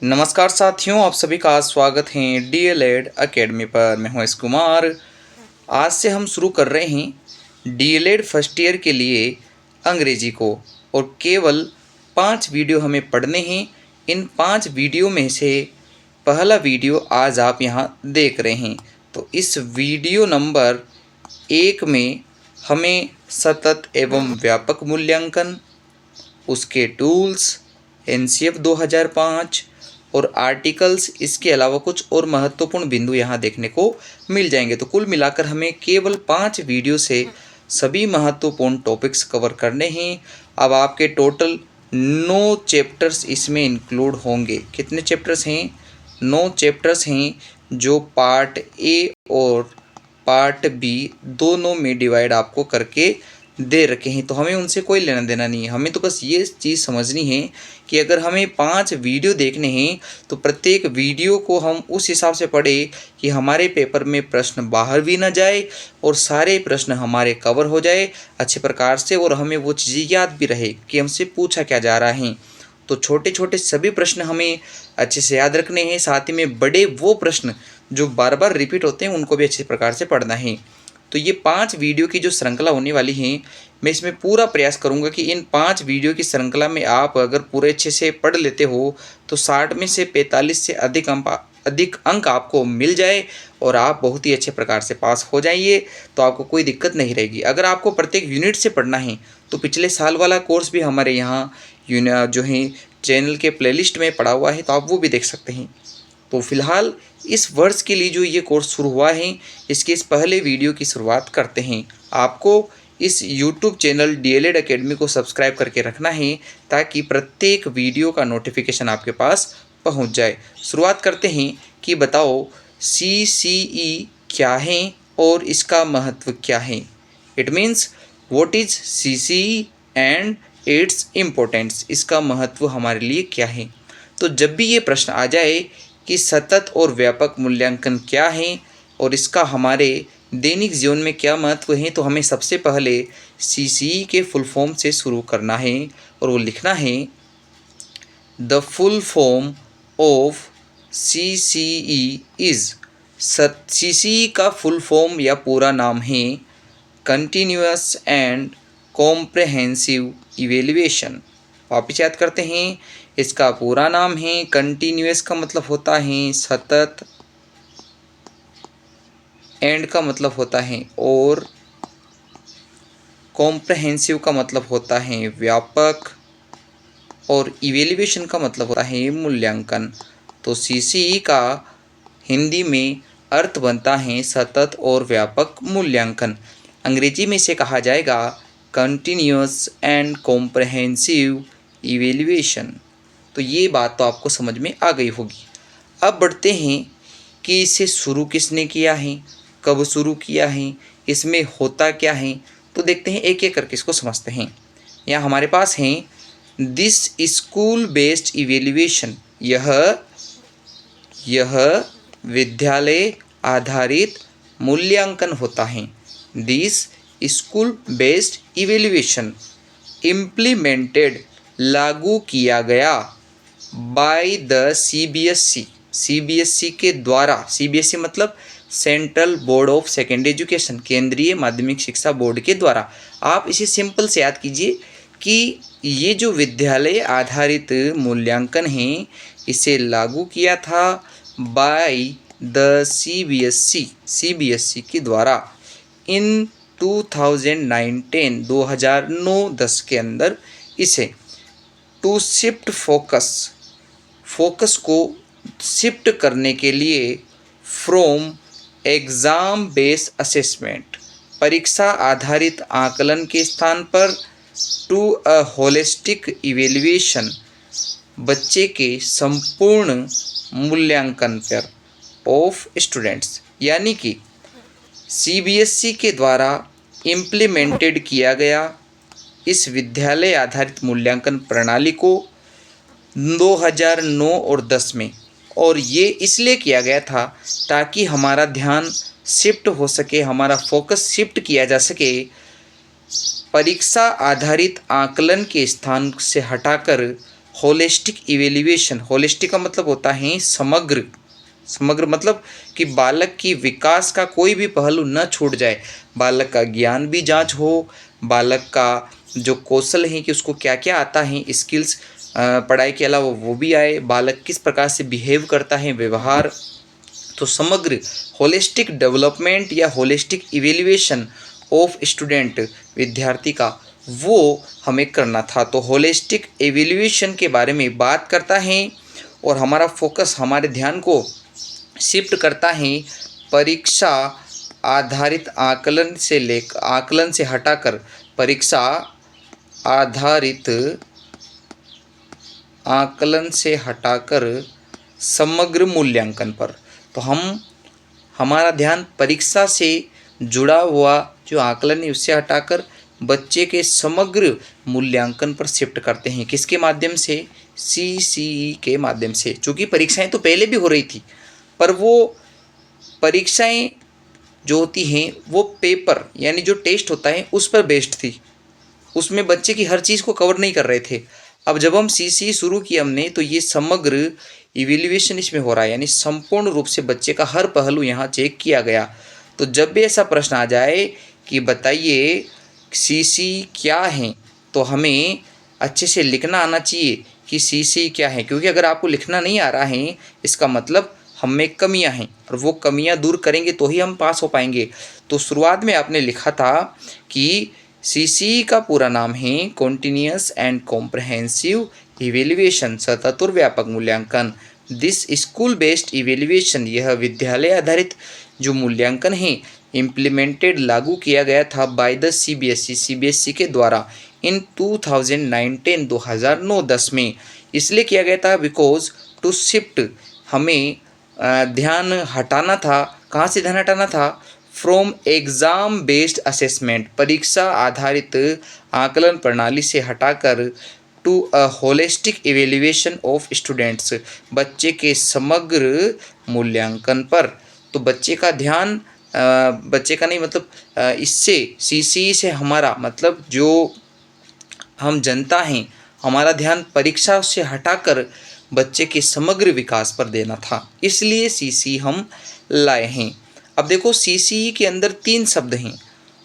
नमस्कार साथियों, आप सभी का स्वागत है डीएलएड एकेडमी पर। मैं हूं एस कुमार। आज से हम शुरू कर रहे हैं डीएलएड फर्स्ट ईयर के लिए अंग्रेजी को, और केवल 5 वीडियो हमें पढ़ने हैं। इन 5 वीडियो में से पहला वीडियो आज आप यहां देख रहे हैं। तो इस वीडियो नंबर 1 में हमें सतत एवं व्यापक मूल्यांकन, उसके टूल्स, एनसीएफ 2005 और आर्टिकल्स, इसके अलावा कुछ और महत्वपूर्ण बिंदु यहाँ देखने को मिल जाएंगे। तो कुल मिलाकर हमें केवल 5 वीडियो से सभी महत्वपूर्ण टॉपिक्स कवर करने हैं। अब आपके टोटल 9 चैप्टर्स इसमें इंक्लूड होंगे। कितने चैप्टर्स हैं? 9 चैप्टर्स हैं, जो पार्ट ए और पार्ट बी दोनों में डिवाइड आपको करके दे रखे हैं। तो हमें उनसे कोई लेना देना नहीं है। हमें तो बस ये चीज़ समझनी है कि अगर हमें 5 वीडियो देखने हैं तो प्रत्येक वीडियो को हम उस हिसाब से पढ़ें कि हमारे पेपर में प्रश्न बाहर भी ना जाए और सारे प्रश्न हमारे कवर हो जाए अच्छे प्रकार से, और हमें वो चीज़ें याद भी रहे कि हमसे पूछा क्या जा रहा है। तो छोटे छोटे सभी प्रश्न हमें अच्छे से याद रखने हैं। साथ ही में बड़े वो प्रश्न जो बार बार रिपीट होते हैं उनको भी अच्छे प्रकार से पढ़ना है। तो ये 5 वीडियो की जो श्रृंखला होने वाली है, मैं इसमें पूरा प्रयास करूंगा कि इन 5 वीडियो की श्रृंखला में आप अगर पूरे अच्छे से पढ़ लेते हो तो 60 में से 45 से अधिक अंक आपको मिल जाए और आप बहुत ही अच्छे प्रकार से पास हो जाइए। तो आपको कोई दिक्कत नहीं रहेगी। अगर आपको प्रत्येक यूनिट से पढ़ना है तो पिछले साल वाला कोर्स भी हमारे यहाँ जो है चैनल के प्लेलिस्ट में पड़ा हुआ है, तो आप वो भी देख सकते हैं। तो फिलहाल इस वर्ष के लिए जो ये कोर्स शुरू हुआ है, इसके इस पहले वीडियो की शुरुआत करते हैं। आपको इस YouTube चैनल डीएलएड एकेडमी को सब्सक्राइब करके रखना है ताकि प्रत्येक वीडियो का नोटिफिकेशन आपके पास पहुंच जाए। शुरुआत करते हैं कि बताओ CCE क्या है और इसका महत्व क्या है। It means what is CCE and its importance. इसका महत्व हमारे लिए क्या है। तो जब भी ये प्रश्न आ जाए कि सतत और व्यापक मूल्यांकन क्या है और इसका हमारे दैनिक जीवन में क्या महत्व है, तो हमें सबसे पहले CCE के फुल फॉर्म से शुरू करना है और वो लिखना है the full form of CCE is. CCE का फुल फॉर्म या पूरा नाम है कंटिन्यूअस एंड कॉम्प्रहेंसिव इवेल्युएशन। वापिस याद करते हैं, इसका पूरा नाम है कंटिन्यूअस का मतलब होता है सतत, एंड का मतलब होता है और, कॉम्प्रहेंसिव का मतलब होता है व्यापक, और इवेल्युएशन का मतलब होता है मूल्यांकन। तो CCE का हिंदी में अर्थ बनता है सतत और व्यापक मूल्यांकन। अंग्रेजी में इसे कहा जाएगा कंटिन्यूअस एंड कॉम्प्रहेंसिव इवेल्युएशन। तो ये बात तो आपको समझ में आ गई होगी। अब बढ़ते हैं कि इसे शुरू किसने किया है, कब शुरू किया है, इसमें होता क्या है। तो देखते हैं, एक एक करके इसको समझते हैं। यहाँ हमारे पास हैं दिस स्कूल बेस्ड इवेल्युएशन। यह विद्यालय आधारित मूल्यांकन होता है। This school based evaluation implemented लागू किया गया बाय द CBSE के द्वारा। CBSE मतलब central board of secondary education, केंद्रीय माध्यमिक शिक्षा बोर्ड के द्वारा। आप इसे सिंपल से याद कीजिए कि ये जो विद्यालय आधारित मूल्यांकन है, इसे लागू किया था बाय द CBSE के द्वारा इन 2009-10 के अंदर। इसे टू शिफ्ट फोकस को शिफ्ट करने के लिए फ्रॉम एग्ज़ाम बेस्ड असेसमेंट, परीक्षा आधारित आकलन के स्थान पर, टू अ होलिस्टिक इवेल्युएशन, बच्चे के संपूर्ण मूल्यांकन पर ऑफ स्टूडेंट्स। यानी कि CBSE के द्वारा इम्प्लीमेंटेड किया गया इस विद्यालय आधारित मूल्यांकन प्रणाली को 2009 और 10 में, और ये इसलिए किया गया था ताकि हमारा ध्यान शिफ्ट हो सके, हमारा फोकस शिफ्ट किया जा सके परीक्षा आधारित आकलन के स्थान से हटाकर होलिस्टिक इवेल्युएशन, होलिस्टिक का मतलब होता है समग्र, समग्र मतलब कि बालक की विकास का कोई भी पहलू न छूट जाए, बालक का ज्ञान भी जांच हो, बालक का जो कौशल है कि उसको क्या क्या आता है, स्किल्स पढ़ाई के अलावा वो भी आए, बालक किस प्रकार से बिहेव करता है, व्यवहार। तो समग्र होलिस्टिक डेवलपमेंट या होलिस्टिक इवेल्युएशन ऑफ स्टूडेंट, विद्यार्थी का, वो हमें करना था। तो होलिस्टिक इवेल्युएशन के बारे में बात करता है और हमारा फोकस, हमारे ध्यान को शिफ्ट करता है परीक्षा आधारित आकलन से हटाकर परीक्षा आधारित आकलन से हटाकर समग्र मूल्यांकन पर। तो हमारा ध्यान परीक्षा से जुड़ा हुआ जो आकलन है उससे हटाकर बच्चे के समग्र मूल्यांकन पर शिफ्ट करते हैं। किसके माध्यम से? सीसीई के माध्यम से। चूँकि परीक्षाएं तो पहले भी हो रही थी, पर वो परीक्षाएं जो होती हैं वो पेपर यानी जो टेस्ट होता है उस पर बेस्ड थी, उसमें बच्चे की हर चीज़ को कवर नहीं कर रहे थे। अब जब हम सीसी शुरू किया हमने, तो ये समग्र इवेल्युएशन इसमें हो रहा है, यानी संपूर्ण रूप से बच्चे का हर पहलू यहाँ चेक किया गया। तो जब भी ऐसा प्रश्न आ जाए कि बताइए सीसी क्या है, तो हमें अच्छे से लिखना आना चाहिए कि सीसी क्या है, क्योंकि अगर आपको लिखना नहीं आ रहा है इसका मतलब हम में कमियां हैं और वो कमियां दूर करेंगे तो ही हम पास हो पाएंगे। तो शुरुआत में आपने लिखा था कि सीसी का पूरा नाम है कॉन्टिन्यूस एंड कॉम्प्रहेंसिव इवेल्युएशन, सतत और व्यापक मूल्यांकन। दिस स्कूल बेस्ड इवेल्युएशन, यह विद्यालय आधारित जो मूल्यांकन है इम्प्लीमेंटेड, लागू किया गया था बाय द सीबीएसई के द्वारा इन 2019 2009-10 में। इसलिए किया गया था बिकॉज टू शिफ्ट, हमें ध्यान हटाना था। कहाँ से ध्यान हटाना था? फ्रॉम एग्ज़ाम बेस्ड असेसमेंट, परीक्षा आधारित आकलन प्रणाली से हटाकर to a holistic evaluation of students, बच्चे के समग्र मूल्यांकन पर। तो बच्चे का ध्यान बच्चे का नहीं मतलब इससे सीसी से हमारा मतलब जो हम जनता हैं, हमारा ध्यान परीक्षा से हटाकर बच्चे के समग्र विकास पर देना था, इसलिए सीसी हम लाए हैं। अब देखो सीसी के अंदर 3 शब्द हैं,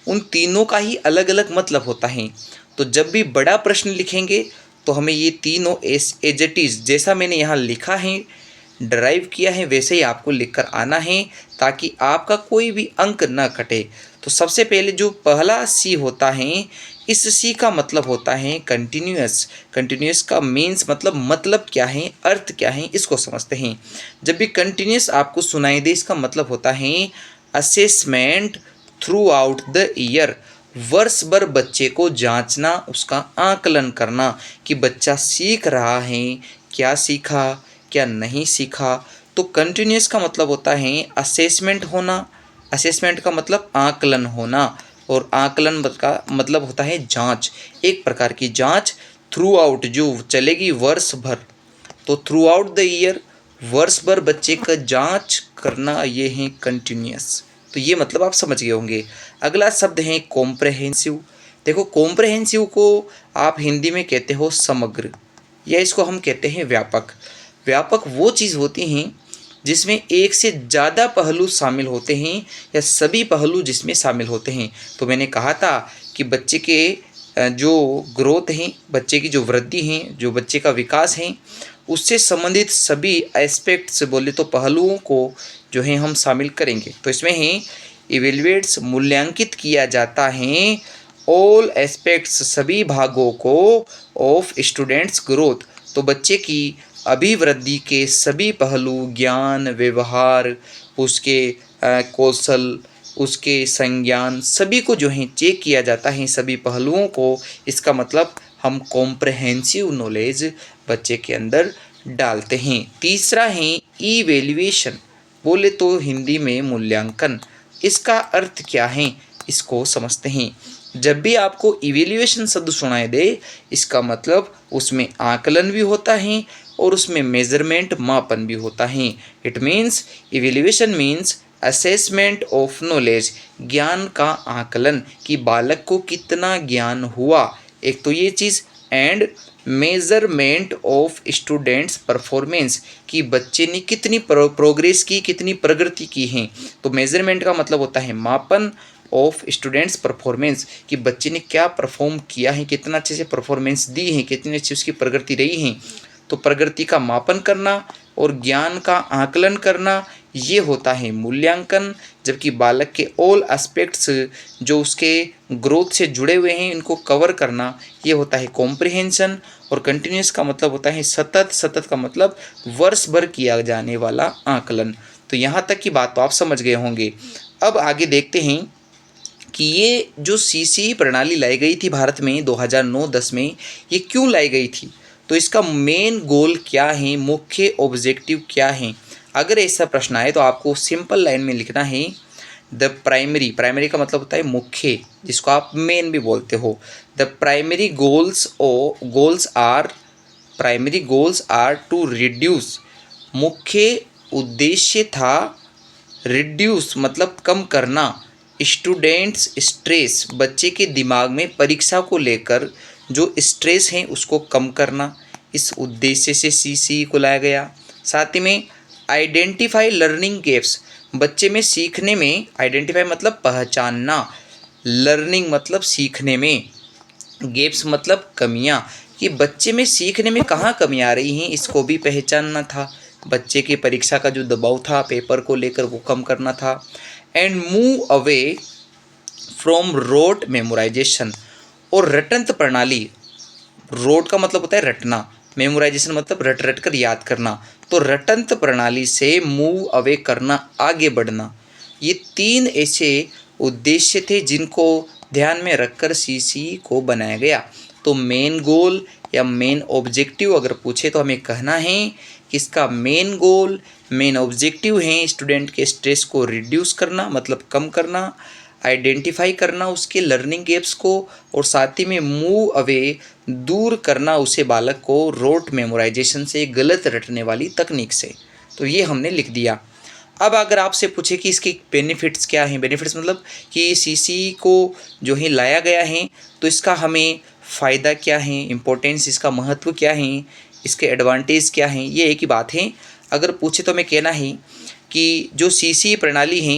उन तीनों का ही अलग अलग मतलब होता है। तो जब भी बड़ा प्रश्न लिखेंगे तो हमें ये तीनों एज इट इज़, जैसा मैंने यहाँ लिखा है ड्राइव किया है वैसे ही आपको लिखकर आना है, ताकि आपका कोई भी अंक न कटे। तो सबसे पहले जो पहला सी होता है, इस सी का मतलब होता है कंटिन्यूअस। कंटिन्यूअस का मीन्स मतलब क्या है, अर्थ क्या है, इसको समझते हैं। जब भी कंटिन्यूअस आपको सुनाई दे, इसका मतलब होता है assessment through out the year, वर्ष भर बच्चे को जांचना, उसका आकलन करना कि बच्चा सीख रहा है, क्या सीखा क्या नहीं सीखा। तो कंटिन्यूस का मतलब होता है असेसमेंट होना, असेसमेंट का मतलब आकलन होना, और आकलन का मतलब होता है जांच, एक प्रकार की जांच थ्रू आउट जो चलेगी वर्ष भर। तो थ्रू आउट द ईयर, वर्ष भर बच्चे का जांच करना, ये है कंटिन्यूस। तो ये मतलब आप समझ गए होंगे। अगला शब्द है कॉम्प्रहेंसिव। देखो कॉम्प्रहेंसिव को आप हिंदी में कहते हो समग्र, या इसको हम कहते हैं व्यापक। व्यापक वो चीज़ होती हैं जिसमें एक से ज़्यादा पहलू शामिल होते हैं, या सभी पहलू जिसमें शामिल होते हैं। तो मैंने कहा था कि बच्चे के जो ग्रोथ हैं, बच्चे की जो वृद्धि हैं, जो बच्चे का विकास है, उससे संबंधित सभी एस्पेक्ट्स बोले तो पहलुओं को जो है हम शामिल करेंगे। तो इसमें है इवेल्युएट्स, मूल्यांकित किया जाता है ऑल एस्पेक्ट्स, सभी भागों को ऑफ स्टूडेंट्स ग्रोथ, तो बच्चे की अभिवृद्धि के सभी पहलू, ज्ञान, व्यवहार, उसके कौशल, उसके संज्ञान, सभी को जो है चेक किया जाता है, सभी पहलुओं को। इसका मतलब हम कॉम्प्रहेंसिव नॉलेज बच्चे के अंदर डालते हैं। तीसरा है इवेल्युएशन, बोले तो हिंदी में मूल्यांकन। इसका अर्थ क्या है, इसको समझते हैं। जब भी आपको इवेल्युएशन शब्द सुनाई दे, इसका मतलब उसमें आकलन भी होता है और उसमें मेजरमेंट, मापन भी होता है। It means evaluation means assessment of knowledge, ज्ञान का आकलन कि बालक को कितना ज्ञान हुआ। एक तो ये चीज़ and measurement of students performance, कि बच्चे ने कितनी प्रोग्रेस की, कितनी प्रगति की है। तो मेजरमेंट का मतलब होता है मापन, ऑफ स्टूडेंट्स परफॉर्मेंस, कि बच्चे ने क्या परफॉर्म किया है, कितना अच्छे से परफॉर्मेंस दी है, कितनी अच्छी उसकी प्रगति रही है। तो प्रगति का मापन करना और ज्ञान का आकलन करना, ये होता है मूल्यांकन। जबकि बालक के ऑल एस्पेक्ट्स जो उसके ग्रोथ से जुड़े हुए हैं इनको कवर करना, ये होता है कॉम्प्रिहेंशन। और कंटिन्यूस का मतलब होता है सतत, सतत का मतलब वर्ष भर किया जाने वाला आकलन। तो यहाँ तक की बात तो आप समझ गए होंगे। अब आगे देखते हैं कि ये जो सीसी प्रणाली लाई गई थी भारत में 2009-10 में, ये क्यों लाई गई थी। तो इसका मेन गोल क्या है, मुख्य ऑब्जेक्टिव क्या है। अगर ऐसा प्रश्न आए तो आपको सिंपल लाइन में लिखना है द प्राइमरी, प्राइमरी का मतलब होता है मुख्य, जिसको आप मेन भी बोलते हो। The primary goals are to reduce, मुख्य उद्देश्य था रिड्यूस मतलब कम करना, स्टूडेंट्स स्ट्रेस, बच्चे के दिमाग में परीक्षा को लेकर जो स्ट्रेस है उसको कम करना। इस उद्देश्य से सीसी को लाया गया। साथ ही में आइडेंटिफाई लर्निंग गैप्स, बच्चे में सीखने में, आइडेंटिफाई मतलब पहचानना, लर्निंग मतलब सीखने में, गैप्स मतलब कमियां, कि बच्चे में सीखने में कहाँ कमियां आ रही हैं इसको भी पहचानना था। बच्चे की परीक्षा का जो दबाव था पेपर को लेकर वो कम करना था। And move away from rote memorisation, और रटंत प्रणाली, रोट का मतलब होता है रटना, मेमोराइजेशन मतलब रट रट कर याद करना, तो रटंत प्रणाली से मूव अवे करना, आगे बढ़ना। ये तीन ऐसे उद्देश्य थे जिनको ध्यान में रखकर सीसी को बनाया गया। तो मेन गोल या मेन ऑब्जेक्टिव अगर पूछे तो हमें कहना है कि इसका मेन गोल, मेन ऑब्जेक्टिव है स्टूडेंट के स्ट्रेस को रिड्यूस करना मतलब कम करना, आइडेंटिफाई करना उसके लर्निंग गैप्स को, और साथ ही में मूव अवे दूर करना उसे, बालक को रोट मेमोराइजेशन से, गलत रटने वाली तकनीक से। तो ये हमने लिख दिया। अब अगर आपसे पूछे कि इसके बेनिफिट्स क्या हैं, बेनिफिट्स मतलब कि सीसी को जो है लाया गया है तो इसका हमें फ़ायदा क्या है, इम्पोर्टेंस, इसका महत्व क्या है, इसके एडवांटेज क्या हैं, ये एक ही बात है। अगर पूछे तो हमें कहना है कि जो सीसी प्रणाली है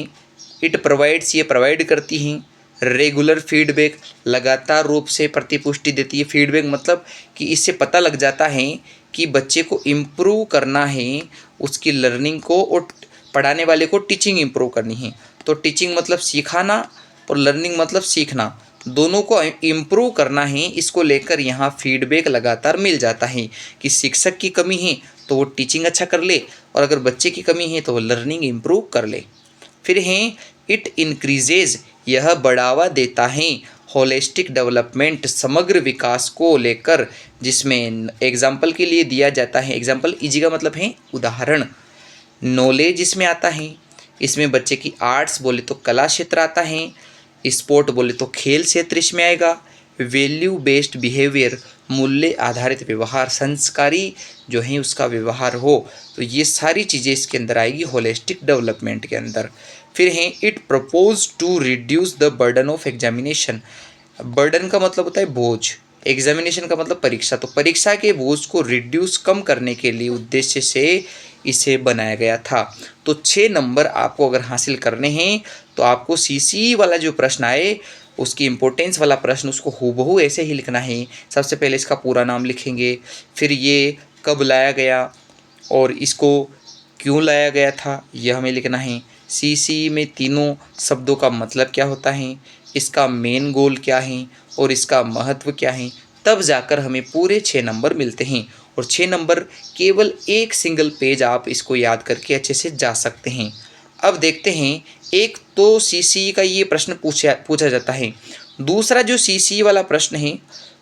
इट प्रोवाइड्स, ये प्रोवाइड करती हैं रेगुलर फीडबैक, लगातार रूप से प्रतिपुष्टि देती है। फीडबैक मतलब कि इससे पता लग जाता है कि बच्चे को इम्प्रूव करना है उसकी लर्निंग को, और पढ़ाने वाले को टीचिंग इम्प्रूव करनी है। तो टीचिंग मतलब सिखाना और लर्निंग मतलब सीखना, दोनों को इम्प्रूव करना है, इसको लेकर यहाँ फीडबैक लगातार मिल जाता है कि शिक्षक की कमी है तो वो टीचिंग अच्छा कर ले, और अगर बच्चे की कमी है तो वो लर्निंग इम्प्रूव कर ले। फिर हैं इट इंक्रीजेज, यह बढ़ावा देता है होलिस्टिक डेवलपमेंट, समग्र विकास को लेकर, जिसमें एग्जाम्पल के लिए दिया जाता है, एग्जाम्पल इजी का मतलब है उदाहरण, नॉलेज इसमें आता है, इसमें बच्चे की आर्ट्स बोले तो कला क्षेत्र आता है, स्पोर्ट बोले तो खेल क्षेत्र इसमें आएगा, वैल्यू बेस्ड बिहेवियर मूल्य आधारित व्यवहार, संस्कारी जो है उसका व्यवहार हो, तो ये सारी चीज़ें इसके अंदर आएगी होलिस्टिक डेवलपमेंट के अंदर। फिर हैं it propose to reduce the burden of examination, burden का मतलब होता है बोझ, एग्जामिनेशन का मतलब परीक्षा, तो परीक्षा के बोझ को रिड्यूस कम करने के लिए उद्देश्य से इसे बनाया गया था। तो 6 नंबर आपको अगर हासिल करने हैं तो आपको सीसी वाला जो प्रश्न आए उसकी इम्पोर्टेंस वाला प्रश्न उसको हूबहू ऐसे ही लिखना है। सबसे पहले इसका पूरा नाम लिखेंगे, फिर ये कब लाया गया और इसको क्यों लाया गया था यह हमें लिखना है। सीसी में तीनों शब्दों का मतलब क्या होता है, इसका मेन गोल क्या है और इसका महत्व क्या है, तब जाकर हमें पूरे 6 नंबर मिलते हैं। और 6 नंबर केवल एक सिंगल पेज आप इसको याद करके अच्छे से जा सकते हैं। अब देखते हैं, एक तो सीसी का ये प्रश्न पूछा जाता है, दूसरा जो सीसी वाला प्रश्न है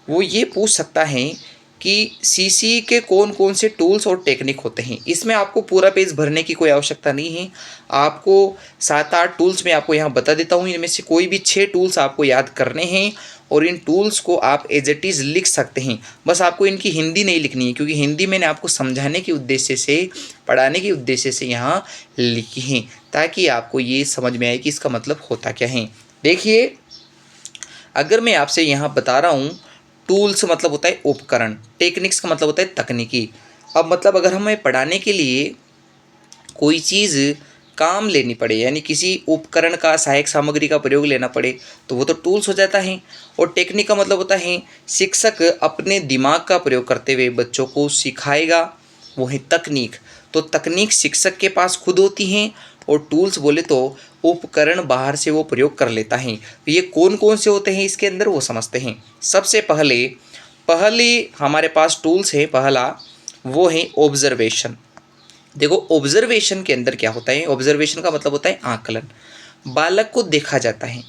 वो ये पूछ सकता है कि सीसी के कौन कौन से टूल्स और टेक्निक होते हैं। इसमें आपको पूरा पेज भरने की कोई आवश्यकता नहीं है, आपको 7-8 टूल्स मैं आपको यहाँ बता देता हूँ, इनमें से कोई भी 6 टूल्स आपको याद करने हैं और इन टूल्स को आप एज इट इज़ लिख सकते हैं। बस आपको इनकी हिंदी नहीं लिखनी है, क्योंकि हिंदी मैंने आपको समझाने के उद्देश्य से, पढ़ाने के उद्देश्य से यहाँ लिखी हैं, ताकि आपको ये समझ में आए कि इसका मतलब होता क्या है। देखिए, अगर मैं आपसे यहाँ बता रहा हूँ टूल्स मतलब होता है उपकरण, टेक्निक्स का मतलब होता है तकनीकी। अब मतलब अगर हमें पढ़ाने के लिए कोई चीज़ काम लेनी पड़े, यानी किसी उपकरण का, सहायक सामग्री का प्रयोग लेना पड़े, तो वो तो टूल्स हो जाता है। और टेक्निक का मतलब होता है शिक्षक अपने दिमाग का प्रयोग करते हुए बच्चों को सिखाएगा, वो है तकनीक। तो तकनीक शिक्षक के पास खुद होती हैं, और टूल्स बोले तो उपकरण बाहर से वो प्रयोग कर लेता है। तो ये कौन कौन से होते हैं इसके अंदर, वो समझते हैं। सबसे पहले हमारे पास टूल्स है, पहला वो है ऑब्जर्वेशन। देखो ऑब्जर्वेशन के अंदर क्या होता है, ऑब्जर्वेशन का मतलब होता है आकलन। बालक को देखा जाता है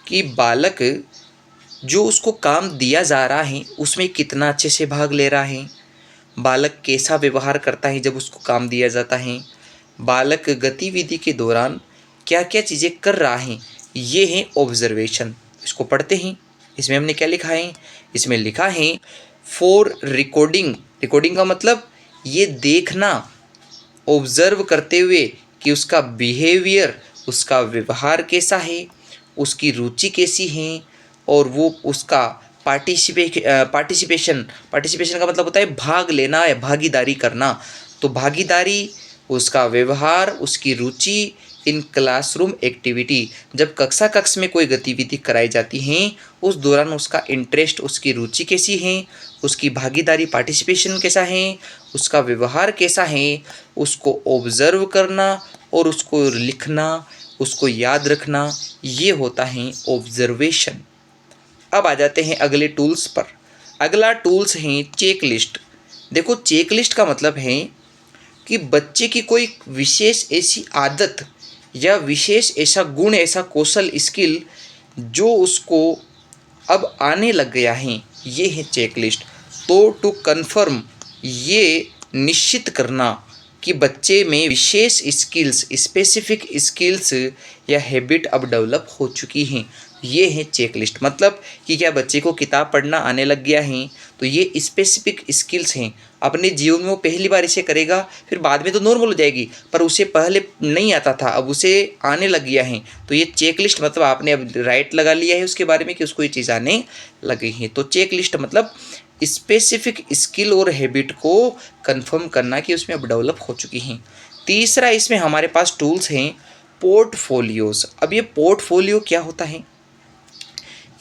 कि बालक जो उसको काम दिया जा रहा है उसमें कितना अच्छे से भाग ले रहा है, बालक कैसा व्यवहार करता है जब उसको काम दिया जाता है, बालक गतिविधि के दौरान क्या क्या चीज़ें कर रहा है, ये है ऑब्जर्वेशन। इसको पढ़ते हैं। इसमें हमने क्या लिखा है, इसमें लिखा है फॉर रिकॉर्डिंग। रिकॉर्डिंग का मतलब ये देखना, ऑब्जर्व करते हुए कि उसका बिहेवियर, उसका व्यवहार कैसा है, उसकी रुचि कैसी है, और वो उसका पार्टिसिपेशन का मतलब होता है भाग लेना या भागीदारी करना। तो भागीदारी, उसका व्यवहार, उसकी रुचि इन क्लासरूम एक्टिविटी, जब कक्षा में कोई गतिविधि कराई जाती हैं उस दौरान उसका इंटरेस्ट, उसकी रुचि कैसी है, उसकी भागीदारी पार्टिसिपेशन कैसा है, उसका व्यवहार कैसा है, उसको ऑब्जर्व करना और उसको लिखना, उसको याद रखना, ये होता है ऑब्जर्वेशन। अब आ जाते हैं अगले टूल्स पर। अगला टूल्स है चेक लिस्ट। देखो चेक लिस्ट का मतलब है कि बच्चे की कोई विशेष ऐसी आदत या विशेष ऐसा गुण, ऐसा कौशल, स्किल जो उसको अब आने लग गया है, ये है चेक लिस्ट। तो टू कन्फर्म, ये निश्चित करना कि बच्चे में विशेष स्किल्स, स्पेसिफिक स्किल्स या हैबिट अब डेवलप हो चुकी हैं, ये है चेक लिस्ट। मतलब कि क्या बच्चे को किताब पढ़ना आने लग गया है, तो ये स्पेसिफिक स्किल्स हैं, अपने जीवन में वो पहली बार इसे करेगा, फिर बाद में तो नॉर्मल हो जाएगी, पर उसे पहले नहीं आता था, अब उसे आने लग गया है। तो ये चेक लिस्ट मतलब आपने अब राइट लगा लिया है उसके बारे में कि उसको ये चीज़ आने लगी है। तो चेक लिस्ट मतलब स्पेसिफिक स्किल और हैबिट को कंफर्म करना कि उसमें अब डेवलप हो चुकी हैं। तीसरा इसमें हमारे पास टूल्स हैं पोर्टफोलियोज। अब ये पोर्टफोलियो क्या होता है,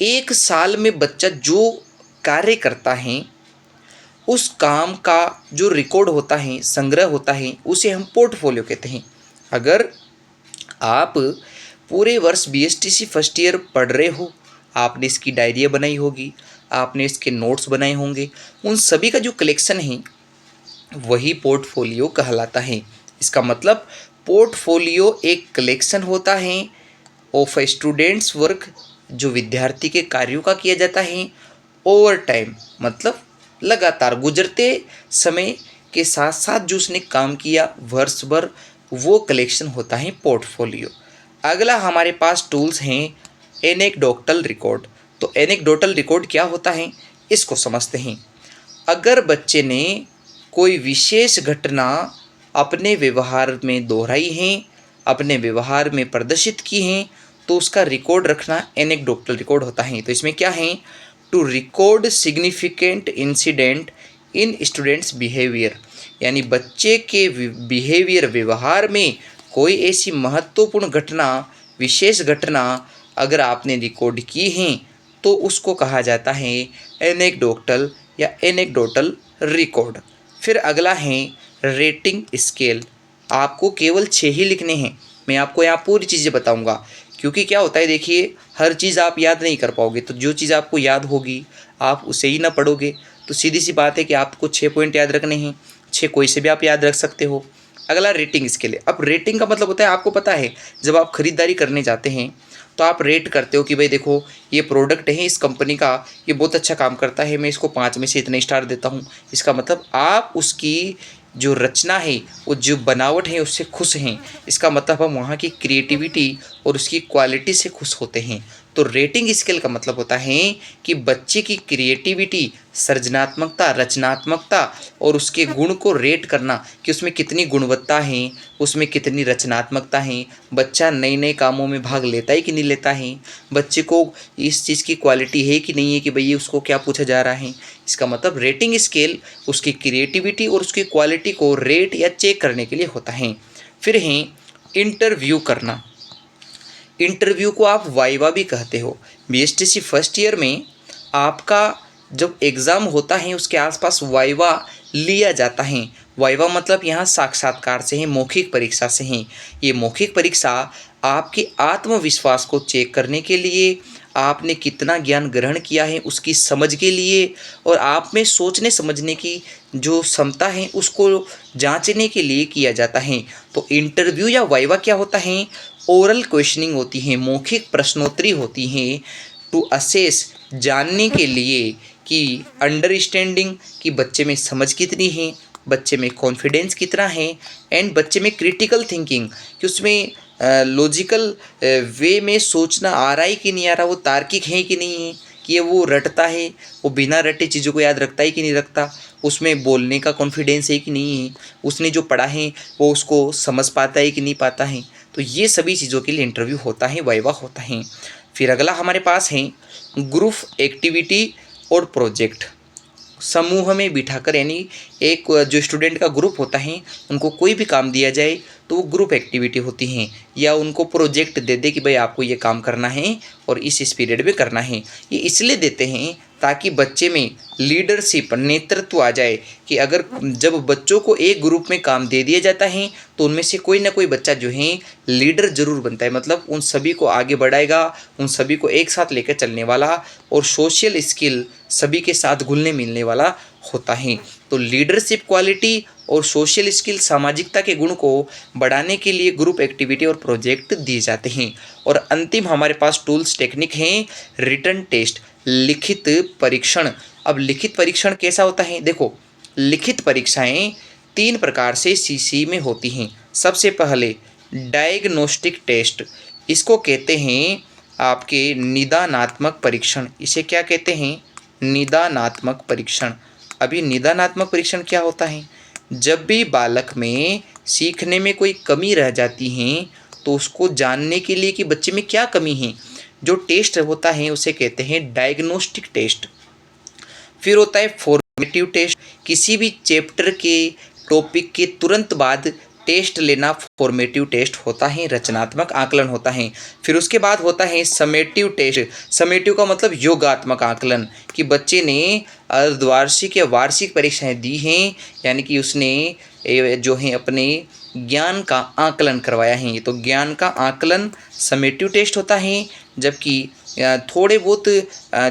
एक साल में बच्चा जो कार्य करता है उस काम का जो रिकॉर्ड होता है, संग्रह होता है, उसे हम पोर्टफोलियो कहते हैं। अगर आप पूरे वर्ष बीएसटीसी फर्स्ट ईयर पढ़ रहे हो, आपने इसकी डायरिया बनाई होगी, आपने इसके नोट्स बनाए होंगे, उन सभी का जो कलेक्शन है वही पोर्टफोलियो कहलाता है। इसका मतलब पोर्टफोलियो एक कलेक्शन होता है ऑफ स्टूडेंट्स वर्क, जो विद्यार्थी के कार्यों का किया जाता है ओवर टाइम, मतलब लगातार गुजरते समय के साथ साथ जो उसने काम किया वर्ष भर, वो कलेक्शन होता है पोर्टफोलियो। अगला हमारे पास टूल्स हैं एनेक्डोटल रिकॉर्ड। तो एनेक्डोटल रिकॉर्ड क्या होता है, इसको समझते हैं। अगर बच्चे ने कोई विशेष घटना अपने व्यवहार में दोहराई है, अपने व्यवहार में प्रदर्शित की हैं, तो उसका रिकॉर्ड रखना एनेक्डोटल रिकॉर्ड होता है। तो इसमें क्या है, to record significant incident in students behaviour, यानी बच्चे के बिहेवियर, व्यवहार में कोई ऐसी महत्वपूर्ण घटना, विशेष घटना अगर आपने रिकॉर्ड की हैं तो उसको कहा जाता है एनेक्डोटल या एनेक्डोटल रिकॉर्ड। फिर अगला है रेटिंग स्केल। आपको केवल 6 ही लिखने हैं, मैं आपको यहाँ पूरी चीज़ें बताऊँगा, क्योंकि क्या होता है देखिए, हर चीज़ आप याद नहीं कर पाओगे, तो जो चीज़ आपको याद होगी आप उसे ही ना पढ़ोगे, तो सीधी सी बात है कि आपको 6 पॉइंट याद रखने हैं। 6 कोई से भी आप याद रख सकते हो। अगला रेटिंग स्केल है। अब रेटिंग का मतलब होता है, आपको पता है जब आप खरीदारी करने जाते हैं तो आप रेट करते हो कि भाई देखो ये प्रोडक्ट है इस कंपनी का, ये बहुत अच्छा काम करता है, मैं इसको 5 में से इतने स्टार देता हूँ। इसका मतलब आप उसकी जो रचना है, वो जो बनावट है उससे खुश हैं। इसका मतलब हम वहाँ की क्रिएटिविटी और उसकी क्वालिटी से खुश होते हैं। तो रेटिंग स्केल का मतलब होता है कि बच्चे की क्रिएटिविटी, सृजनात्मकता, रचनात्मकता और उसके गुण को रेट करना कि उसमें कितनी गुणवत्ता है, उसमें कितनी रचनात्मकता है, बच्चा नए नए कामों में भाग लेता है कि नहीं लेता है, बच्चे को इस चीज़ की क्वालिटी है कि नहीं है कि भई उसको क्या पूछा जा रहा है। इसका मतलब रेटिंग स्केल उसकी क्रिएटिविटी और उसकी क्वालिटी को रेट या चेक करने के लिए होता है। फिर है इंटरव्यू करना। इंटरव्यू को आप वाइवा भी कहते हो। बीएसटीसी फर्स्ट ईयर में आपका जब एग्ज़ाम होता है उसके आसपास वाइवा लिया जाता है। वाइवा मतलब यहाँ साक्षात्कार से है, मौखिक परीक्षा से है। ये मौखिक परीक्षा आपके आत्मविश्वास को चेक करने के लिए, आपने कितना ज्ञान ग्रहण किया है उसकी समझ के लिए और आप में सोचने समझने की जो क्षमता है उसको जांचने के लिए किया जाता है। तो इंटरव्यू या वाइवा क्या होता है? ओरल क्वेश्चनिंग होती है, मौखिक प्रश्नोत्तरी होती हैं टू असेस, जानने के लिए कि अंडरस्टैंडिंग कि बच्चे में समझ कितनी है, बच्चे में कॉन्फिडेंस कितना है एंड बच्चे में क्रिटिकल थिंकिंग कि उसमें लॉजिकल वे में सोचना आ रहा है कि नहीं आ रहा, वो तार्किक है कि नहीं है, कि ये वो रटता है, वो बिना रटे चीज़ों को याद रखता है कि नहीं रखता, उसमें बोलने का कॉन्फिडेंस है कि नहीं है, उसने जो पढ़ा है वो उसको समझ पाता है कि नहीं पाता है। तो ये सभी चीज़ों के लिए इंटरव्यू होता है, वाइवा होता है। फिर अगला हमारे पास है ग्रुप एक्टिविटी और प्रोजेक्ट। समूह में बिठाकर यानी एक जो स्टूडेंट का ग्रुप होता है उनको कोई भी काम दिया जाए तो वो ग्रुप एक्टिविटी होती हैं, या उनको प्रोजेक्ट दे दे कि भाई आपको ये काम करना है और इस पीरियड में करना है। ये इसलिए देते हैं ताकि बच्चे में लीडरशिप, नेतृत्व आ जाए कि अगर जब बच्चों को एक ग्रुप में काम दे दिया जाता है तो उनमें से कोई ना कोई बच्चा जो है लीडर जरूर बनता है, मतलब उन सभी को आगे बढ़ाएगा, उन सभी को एक साथ लेकर चलने वाला और सोशल स्किल सभी के साथ घुलने मिलने वाला होता है। तो लीडरशिप क्वालिटी और सोशल स्किल, सामाजिकता के गुण को बढ़ाने के लिए ग्रुप एक्टिविटी और प्रोजेक्ट दिए जाते हैं। और अंतिम हमारे पास टूल्स टेक्निक हैं रिटन टेस्ट, लिखित परीक्षण। अब लिखित परीक्षण कैसा होता है? देखो, लिखित परीक्षाएं 3 प्रकार से सीसी में होती हैं। सबसे पहले डायग्नोस्टिक टेस्ट, इसको कहते हैं आपके निदानात्मक परीक्षण। इसे क्या कहते हैं? निदानात्मक परीक्षण। अभी निदानात्मक परीक्षण क्या होता है? जब भी बालक में सीखने में कोई कमी रह जाती है तो उसको जानने के लिए कि बच्चे में क्या कमी है, जो टेस्ट होता है उसे कहते हैं डायग्नोस्टिक टेस्ट। फिर होता है फॉर्मेटिव टेस्ट, किसी भी चैप्टर के टॉपिक के तुरंत बाद टेस्ट लेना फॉर्मेटिव टेस्ट होता है, रचनात्मक आकलन होता है। फिर उसके बाद होता है समेटिव टेस्ट। समेटिव का मतलब योगात्मक आकलन, कि बच्चे ने अर्धवार्षिक या वार्षिक परीक्षाएं दी हैं, यानी कि उसने जो है अपने ज्ञान का आकलन करवाया है, तो ज्ञान का आकलन समेटिव टेस्ट होता है। जबकि थोड़े बहुत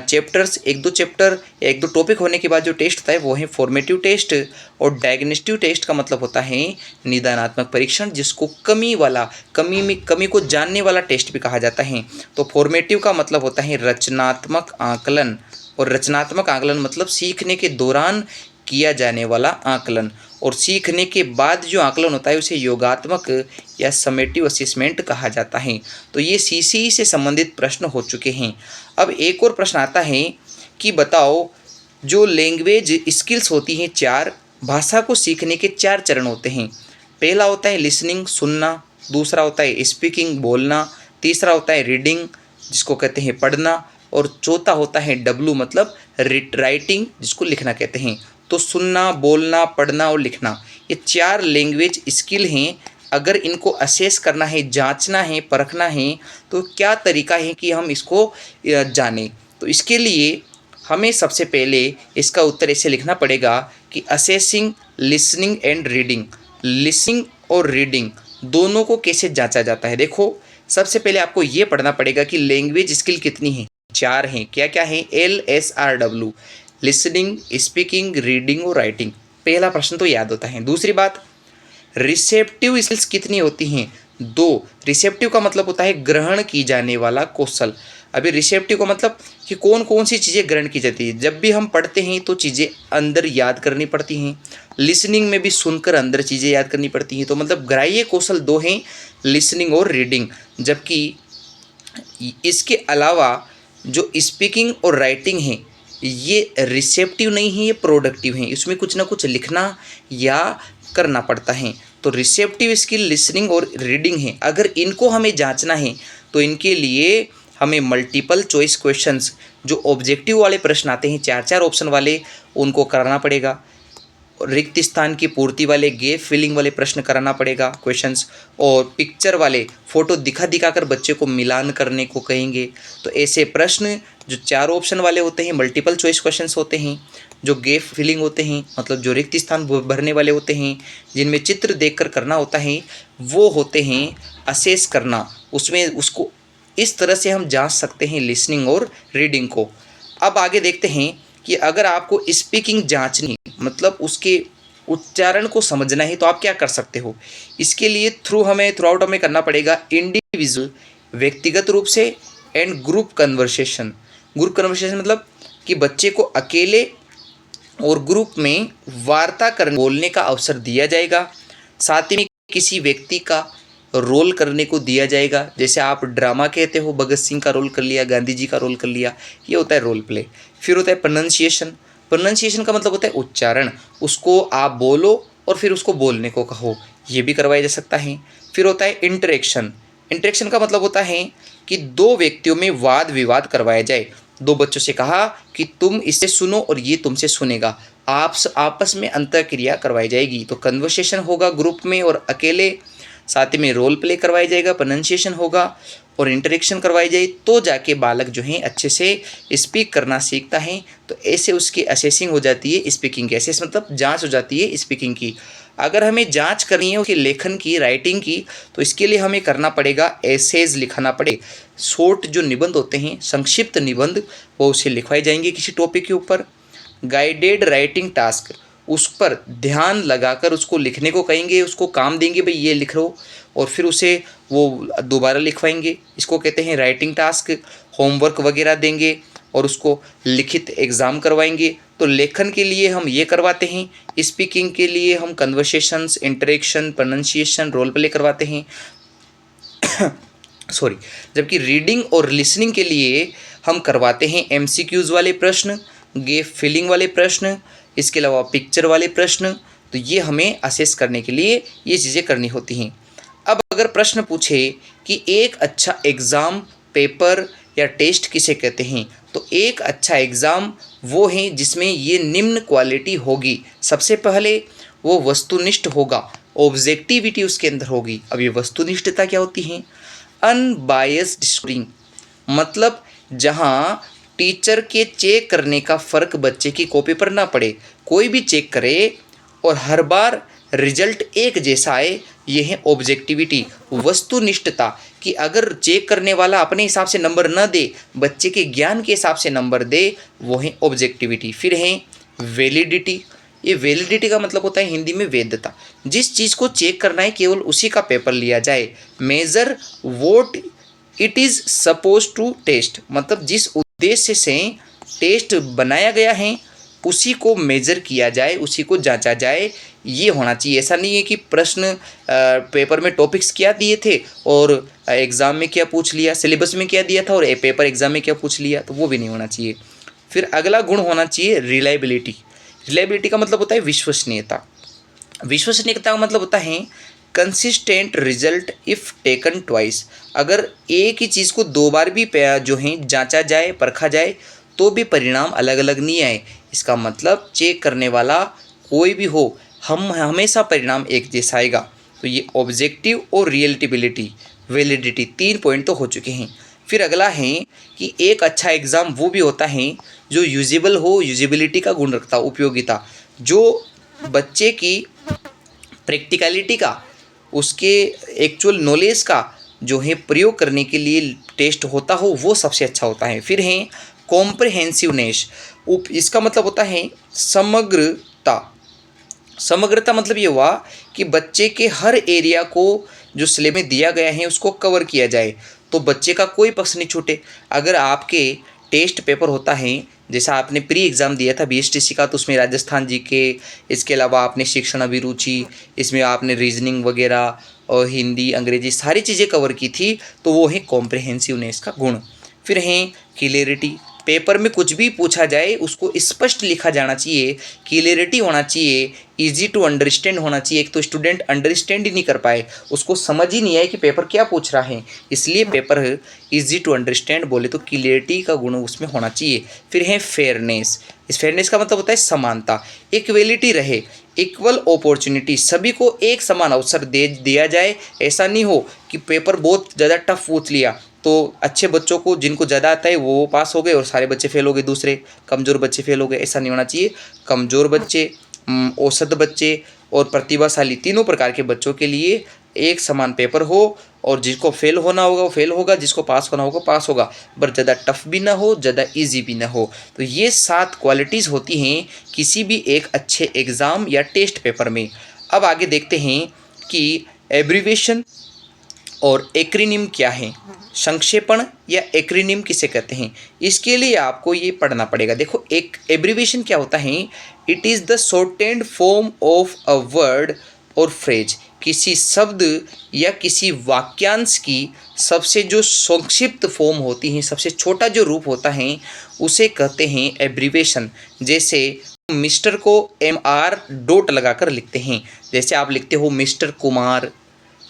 चैप्टर्स, एक दो चैप्टर या एक दो टॉपिक होने के बाद जो टेस्ट होता है वो है फॉर्मेटिव टेस्ट। और डायग्नोस्टिक टेस्ट का मतलब होता है निदानात्मक परीक्षण, जिसको कमी को जानने वाला टेस्ट भी कहा जाता है। तो फॉर्मेटिव का मतलब होता है रचनात्मक आकलन, और रचनात्मक आकलन मतलब सीखने के दौरान किया जाने वाला आकलन, और सीखने के बाद जो आकलन होता है उसे योगात्मक या समेटिव असेसमेंट कहा जाता है। तो ये सीसी से संबंधित प्रश्न हो चुके हैं। अब एक और प्रश्न आता है कि बताओ, जो लैंग्वेज स्किल्स होती हैं 4, भाषा को सीखने के 4 चरण होते हैं। पहला होता है लिसनिंग, सुनना। दूसरा होता है स्पीकिंग, बोलना। तीसरा होता है रीडिंग, जिसको कहते हैं पढ़ना। और चौथा होता है डब्लू, मतलब राइटिंग, जिसको लिखना कहते हैं। तो सुनना, बोलना, पढ़ना और लिखना, ये 4 लैंग्वेज स्किल हैं। अगर इनको असेस करना है, जांचना है, परखना है, तो क्या तरीका है कि हम इसको जानें? तो इसके लिए हमें सबसे पहले इसका उत्तर ऐसे लिखना पड़ेगा कि assessing listening and reading. Listening और रीडिंग दोनों को कैसे जांचा जाता है? देखो, सबसे पहले आपको ये पढ़ना पड़ेगा कि लैंग्वेज स्किल कितनी है। 4 हैं। क्या क्या है? LSRW, लिसनिंग, स्पीकिंग, रीडिंग और राइटिंग। पहला प्रश्न तो याद होता है। दूसरी बात, रिसेप्टिव स्किल्स कितनी होती हैं? 2। रिसेप्टिव का मतलब होता है ग्रहण की जाने वाला कौशल। अभी रिसेप्टिव का मतलब कि कौन कौन सी चीज़ें ग्रहण की जाती है। जब भी हम पढ़ते हैं तो चीज़ें अंदर याद करनी पड़ती हैं। लिसनिंग में भी सुनकर अंदर चीज़ें याद करनी पड़ती हैं। तो मतलब ग्राह्य कौशल 2 हैं, लिसनिंग और रीडिंग। जबकि इसके अलावा जो स्पीकिंग और राइटिंग है ये रिसेप्टिव नहीं है, ये प्रोडक्टिव है। इसमें कुछ ना कुछ लिखना या करना पड़ता है। तो रिसेप्टिव स्किल लिसनिंग और रीडिंग है। अगर इनको हमें जांचना है तो इनके लिए हमें मल्टीपल चॉइस क्वेश्चंस, जो ऑब्जेक्टिव वाले प्रश्न आते हैं 4-4 ऑप्शन वाले, उनको कराना पड़ेगा। रिक्त स्थान की पूर्ति वाले गैप फिलिंग वाले प्रश्न कराना पड़ेगा क्वेश्चंस, और पिक्चर वाले फोटो दिखा दिखा कर बच्चे को मिलान करने को कहेंगे। तो ऐसे प्रश्न जो 4 ऑप्शन वाले होते हैं, मल्टीपल चॉइस क्वेश्चंस होते हैं, जो गैप फिलिंग होते हैं मतलब जो रिक्त स्थान भरने वाले होते हैं, जिनमें चित्र देखकर करना होता है, वो होते हैं असेस करना। उसमें उसको इस तरह से हम जांच सकते हैं लिसनिंग और रीडिंग को। अब आगे देखते हैं कि अगर आपको स्पीकिंग जांचनी मतलब उसके उच्चारण को समझना है तो आप क्या कर सकते हो। इसके लिए थ्रू आउट हमें करना पड़ेगा इंडिविजुअल, व्यक्तिगत रूप से, and group conversation. Group conversation मतलब कि बच्चे को अकेले और ग्रुप में वार्ता करने बोलने का अवसर दिया जाएगा। साथ ही में किसी व्यक्ति का रोल करने को दिया जाएगा। जैसे आप ड्रामा कहते हो, भगत सिंह का रोल कर लिया, गांधी जी का रोल कर लिया, ये होता है रोल प्ले। फिर होता है प्रोनाउंसिएशन। प्रोनाउंसिएशन का मतलब होता है उच्चारण, उसको आप बोलो और फिर उसको बोलने को कहो, ये भी करवाया जा सकता है। फिर होता है इंटरेक्शन। इंटरेक्शन का मतलब होता है कि 2 व्यक्तियों में वाद विवाद करवाया जाए। 2 बच्चों से कहा कि तुम इससे सुनो और ये तुमसे सुनेगा, आप आपस में अंतःक्रिया करवाई जाएगी। तो कन्वर्सेशन होगा ग्रुप में और अकेले, साथ ही में रोल प्ले करवाया जाएगा, प्रोनाउंसिएशन होगा और इंटरेक्शन करवाई जाए, तो जाके बालक जो है अच्छे से स्पीक करना सीखता है। तो ऐसे उसकी असेसिंग हो जाती है स्पीकिंग की। असेस मतलब जांच हो जाती है स्पीकिंग की। अगर हमें जांच करनी है उसके लेखन की, राइटिंग की, तो इसके लिए हमें करना पड़ेगा एसेज लिखाना पड़े। शॉर्ट जो निबंध होते हैं, संक्षिप्त निबंध, वो उसे लिखवाए जाएंगे किसी टॉपिक के ऊपर। गाइडेड राइटिंग टास्क, उस पर ध्यान लगाकर उसको लिखने को कहेंगे, उसको काम देंगे भाई ये लिख लो, और फिर उसे वो दोबारा लिखवाएंगे। इसको कहते हैं राइटिंग टास्क। होमवर्क वगैरह देंगे और उसको लिखित एग्ज़ाम करवाएंगे। तो लेखन के लिए हम ये करवाते हैं, स्पीकिंग के लिए हम conversations, interaction, pronunciation, role play करवाते हैं सॉरी। जबकि रीडिंग और लिसनिंग के लिए हम करवाते हैं एमसीक्यूज़ वाले प्रश्न, गैप फिलिंग वाले प्रश्न, इसके अलावा पिक्चर वाले प्रश्न। तो ये हमें असेस करने के लिए ये चीज़ें करनी होती हैं। अब अगर प्रश्न पूछे कि एक अच्छा एग्ज़ाम, पेपर या टेस्ट किसे कहते हैं, तो एक अच्छा एग्ज़ाम वो है जिसमें ये निम्न क्वालिटी होगी। सबसे पहले वो वस्तुनिष्ठ होगा, ऑब्जेक्टिविटी उसके अंदर होगी। अब ये वस्तुनिष्ठता क्या होती है? अनबायस्ड स्कोरिंग, मतलब जहाँ टीचर के चेक करने का फ़र्क बच्चे की कॉपी पर ना पड़े, कोई भी चेक करे और हर बार रिजल्ट एक जैसा आए, ये है ऑब्जेक्टिविटी, वस्तुनिष्ठता। कि अगर चेक करने वाला अपने हिसाब से नंबर न दे, बच्चे के ज्ञान के हिसाब से नंबर दे, वो है ऑब्जेक्टिविटी। फिर है वैलिडिटी। ये वैलिडिटी का मतलब होता है हिंदी में वैधता। जिस चीज़ को चेक करना है केवल उसी का पेपर लिया जाए। Major vote it is suppose to test, मतलब जिस उद्देश्य से टेस्ट बनाया गया है उसी को मेजर किया जाए, उसी को जांचा जाए, ये होना चाहिए। ऐसा नहीं है कि प्रश्न पेपर में टॉपिक्स क्या दिए थे और एग्ज़ाम में क्या पूछ लिया, सिलेबस में क्या दिया था और पेपर एग्ज़ाम में क्या पूछ लिया, तो वो भी नहीं होना चाहिए। फिर अगला गुण होना चाहिए रिलायबिलिटी। रिलायबिलिटी का मतलब होता है विश्वसनीयता। विश्वसनीयता का मतलब होता है consistent result if taken twice. अगर एक ही चीज़ को 2 बार भी जो है जांचा जाए, परखा जाए, तो भी परिणाम अलग अलग नहीं आए, इसका मतलब चेक करने वाला कोई भी हो, हम हमेशा परिणाम एक जैसा आएगा। तो ये ऑब्जेक्टिव और रियलिटिबिलिटी, वैलिडिटी, 3 पॉइंट तो हो चुके हैं। फिर अगला है कि एक अच्छा एग्ज़ाम वो भी होता है जो यूजेबल हो, यूजेबिलिटी का गुण रखता, उपयोगिता, जो बच्चे की प्रैक्टिकलिटी का, उसके एक्चुअल नॉलेज का जो है प्रयोग करने के लिए टेस्ट होता हो, वो सबसे अच्छा होता है। फिर है कॉम्प्रिहेंसिवनेस। इसका मतलब होता है समग्रता। समग्रता मतलब ये हुआ कि बच्चे के हर एरिया को जो सिलेबस में दिया गया है उसको कवर किया जाए, तो बच्चे का कोई पक्ष नहीं छूटे। अगर आपके टेस्ट पेपर होता है, जैसा आपने प्री एग्ज़ाम दिया था बीएसटीसी का, तो उसमें राजस्थान जीके, इसके अलावा आपने शिक्षण अभिरुचि, इसमें आपने रीजनिंग वगैरह और हिंदी अंग्रेजी सारी चीज़ें कवर की थी, तो वो है कॉम्प्रिहेंसिवनेस का गुण। फिर है क्लियरिटी, पेपर में कुछ भी पूछा जाए उसको स्पष्ट लिखा जाना चाहिए, क्लियरिटी होना चाहिए, इजी टू अंडरस्टैंड होना चाहिए। एक तो स्टूडेंट अंडरस्टैंड ही नहीं कर पाए, उसको समझ ही नहीं आए कि पेपर क्या पूछ रहा है, इसलिए पेपर इजी टू अंडरस्टैंड बोले तो क्लियरिटी का गुण उसमें होना चाहिए। फिर है फेयरनेस, इस फेयरनेस का मतलब होता है समानता, इक्वलिटी रहे, इक्वल अपॉर्चुनिटी, सभी को एक समान अवसर दे दिया जाए। ऐसा नहीं हो कि पेपर बहुत ज़्यादा टफ पूछ लिया तो अच्छे बच्चों को जिनको ज़्यादा आता है वो पास हो गए और सारे बच्चे फेल हो गए, दूसरे कमज़ोर बच्चे फेल हो गए, ऐसा नहीं होना चाहिए। कमज़ोर बच्चे, औसत बच्चे और प्रतिभाशाली तीनों प्रकार के बच्चों के लिए एक समान पेपर हो, और जिसको फेल होना होगा वो फेल होगा, जिसको पास होना होगा पास होगा, पर ज़्यादा टफ भी ना हो, ज़्यादा इजी भी ना हो। तो ये 7 क्वालिटीज़ होती हैं किसी भी एक अच्छे एग्ज़ाम या टेस्ट पेपर में। अब आगे देखते हैं कि एब्रीविएशन और एक्रोनिम क्या है, संक्षेपण या एक्रोनिम किसे कहते हैं, इसके लिए आपको ये पढ़ना पड़ेगा। देखो, एक एब्रीविएशन क्या होता है, it is the shortened form of a word और फ्रेज, किसी शब्द या किसी वाक्यांश की सबसे जो संक्षिप्त फॉर्म होती है, सबसे छोटा जो रूप होता है उसे कहते हैं एब्रीविएशन। जैसे मिस्टर को MR डॉट लगाकर लिखते हैं, जैसे आप लिखते हो मिस्टर कुमार,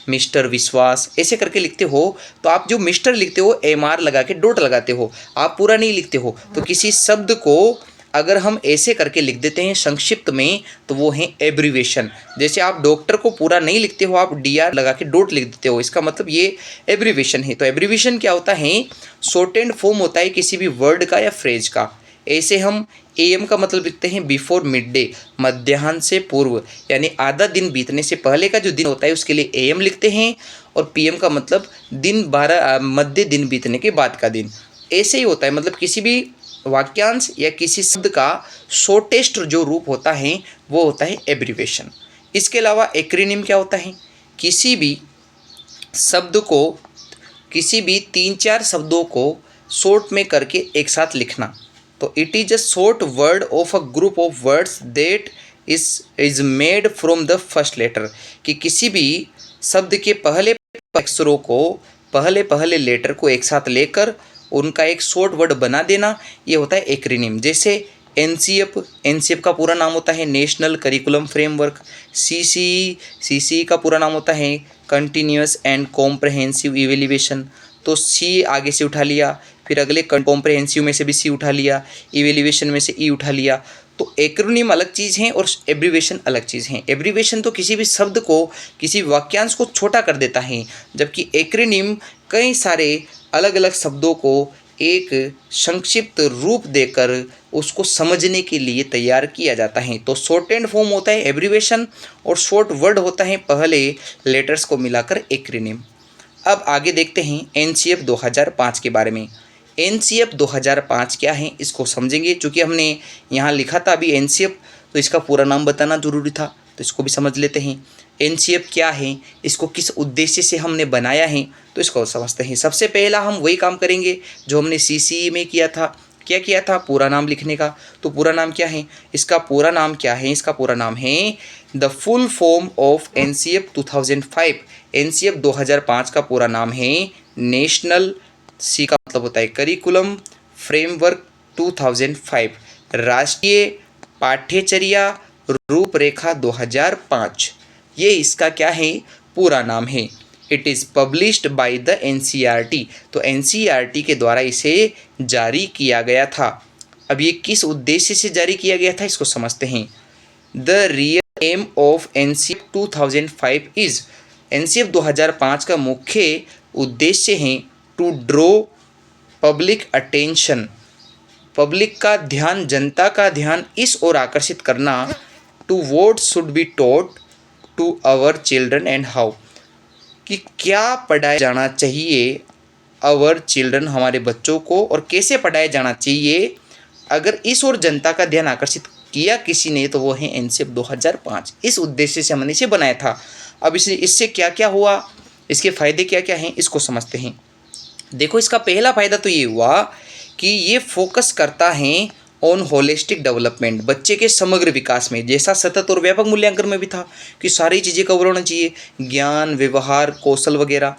मिस्टर विश्वास, ऐसे करके लिखते हो, तो आप जो मिस्टर लिखते हो MR लगा के डॉट लगाते हो, आप पूरा नहीं लिखते हो। तो किसी शब्द को अगर हम ऐसे करके लिख देते हैं संक्षिप्त में तो वो है एब्रीविएशन। जैसे आप डॉक्टर को पूरा नहीं लिखते हो, आप DR लगा के डॉट लिख देते हो, इसका मतलब ये एब्रीविएशन है। तो एब्रीविएशन क्या होता है, शॉर्टेंड फॉर्म होता है किसी भी वर्ड का या फ्रेज का। ऐसे हम AM का मतलब लिखते हैं बिफोर मिड डे, मध्याह्न से पूर्व, यानी आधा दिन बीतने से पहले का जो दिन होता है उसके लिए AM लिखते हैं, और PM का मतलब दिन 12 मध्य दिन बीतने के बाद का दिन। ऐसे ही होता है, मतलब किसी भी वाक्यांश या किसी शब्द का शॉर्टेस्ट जो रूप होता है वो होता है एब्रीविएशन। इसके अलावा एक्रोनिम क्या होता है, किसी भी शब्द को, किसी भी 3-4 शब्दों को शॉर्ट में करके एक साथ लिखना। तो it is a short word of a group of words that is made from the first letter, कि किसी भी शब्द के पहले अक्षरों को, पहले पहले लेटर को एक साथ लेकर उनका एक शॉर्ट वर्ड बना देना, ये होता है एक्रोनिम। जैसे एनसीएफ का पूरा नाम होता है नेशनल करिकुलम फ्रेमवर्क। सीसी का पूरा नाम होता है कंटिन्यूअस एंड कॉम्प्रहेंसिव इवेल्युएशन। तो सी आगे से उठा लिया, फिर अगले कॉम्प्रहेंसिव में से भी सी उठा लिया, इवेल्युएशन में से ई उठा लिया। तो एक्रोनिम अलग चीज़ है और एब्रीविएशन अलग चीज़ है। एब्रीविएशन तो किसी भी शब्द को, किसी वाक्यांश को छोटा कर देता है, जबकि एक्रोनिम कई सारे अलग अलग शब्दों को एक संक्षिप्त रूप देकर उसको समझने के लिए तैयार किया जाता है। तो शॉर्टेंड फॉर्म होता है एब्रीविएशन और शॉर्ट वर्ड होता है पहले लेटर्स को मिलाकर एक्रोनिम। अब आगे देखते हैं NCF 2005 के बारे में। NCF 2005 क्या है इसको समझेंगे। चूँकि हमने यहाँ लिखा था अभी NCF, तो इसका पूरा नाम बताना ज़रूरी था, तो इसको भी समझ लेते हैं। NCF क्या है, इसको किस उद्देश्य से हमने बनाया है, तो इसको समझते हैं। सबसे पहला हम वही काम करेंगे जो हमने CCE में किया था। क्या किया था, पूरा नाम लिखने का। तो पूरा नाम क्या है, इसका पूरा नाम क्या है, इसका पूरा नाम है the full form of NCF 2005। NCF 2005 का पूरा नाम है नेशनल, सी का मतलब होता है करिकुलम फ्रेमवर्क 2005, राष्ट्रीय पाठ्यचर्या रूपरेखा 2005। ये इसका क्या है, पूरा नाम है। It is published by the NCERT। तो NCERT के द्वारा इसे जारी किया गया था। अब ये किस उद्देश्य से जारी किया गया था इसको समझते हैं। The real aim of NCF 2005 is, NCF 2005 का मुख्य उद्देश्य है to draw public attention, public का ध्यान, जनता का ध्यान इस ओर आकर्षित करना, to what should be taught to our children and how, कि क्या पढ़ाया जाना चाहिए आवर चिल्ड्रन, हमारे बच्चों को, और कैसे पढ़ाया जाना चाहिए। अगर इस ओर जनता का ध्यान आकर्षित किया किसी ने तो वो है NCF 2005। इस उद्देश्य से हमने इसे बनाया था। अब इससे क्या क्या हुआ, इसके फ़ायदे क्या क्या हैं इसको समझते हैं। देखो, इसका पहला फ़ायदा तो ये हुआ कि ये फोकस करता है ऑन होलिस्टिक डेवलपमेंट, बच्चे के समग्र विकास में, जैसा सतत और व्यापक मूल्यांकन में भी था कि सारी चीज़ें कवर होना चाहिए, ज्ञान, व्यवहार, कौशल वगैरह।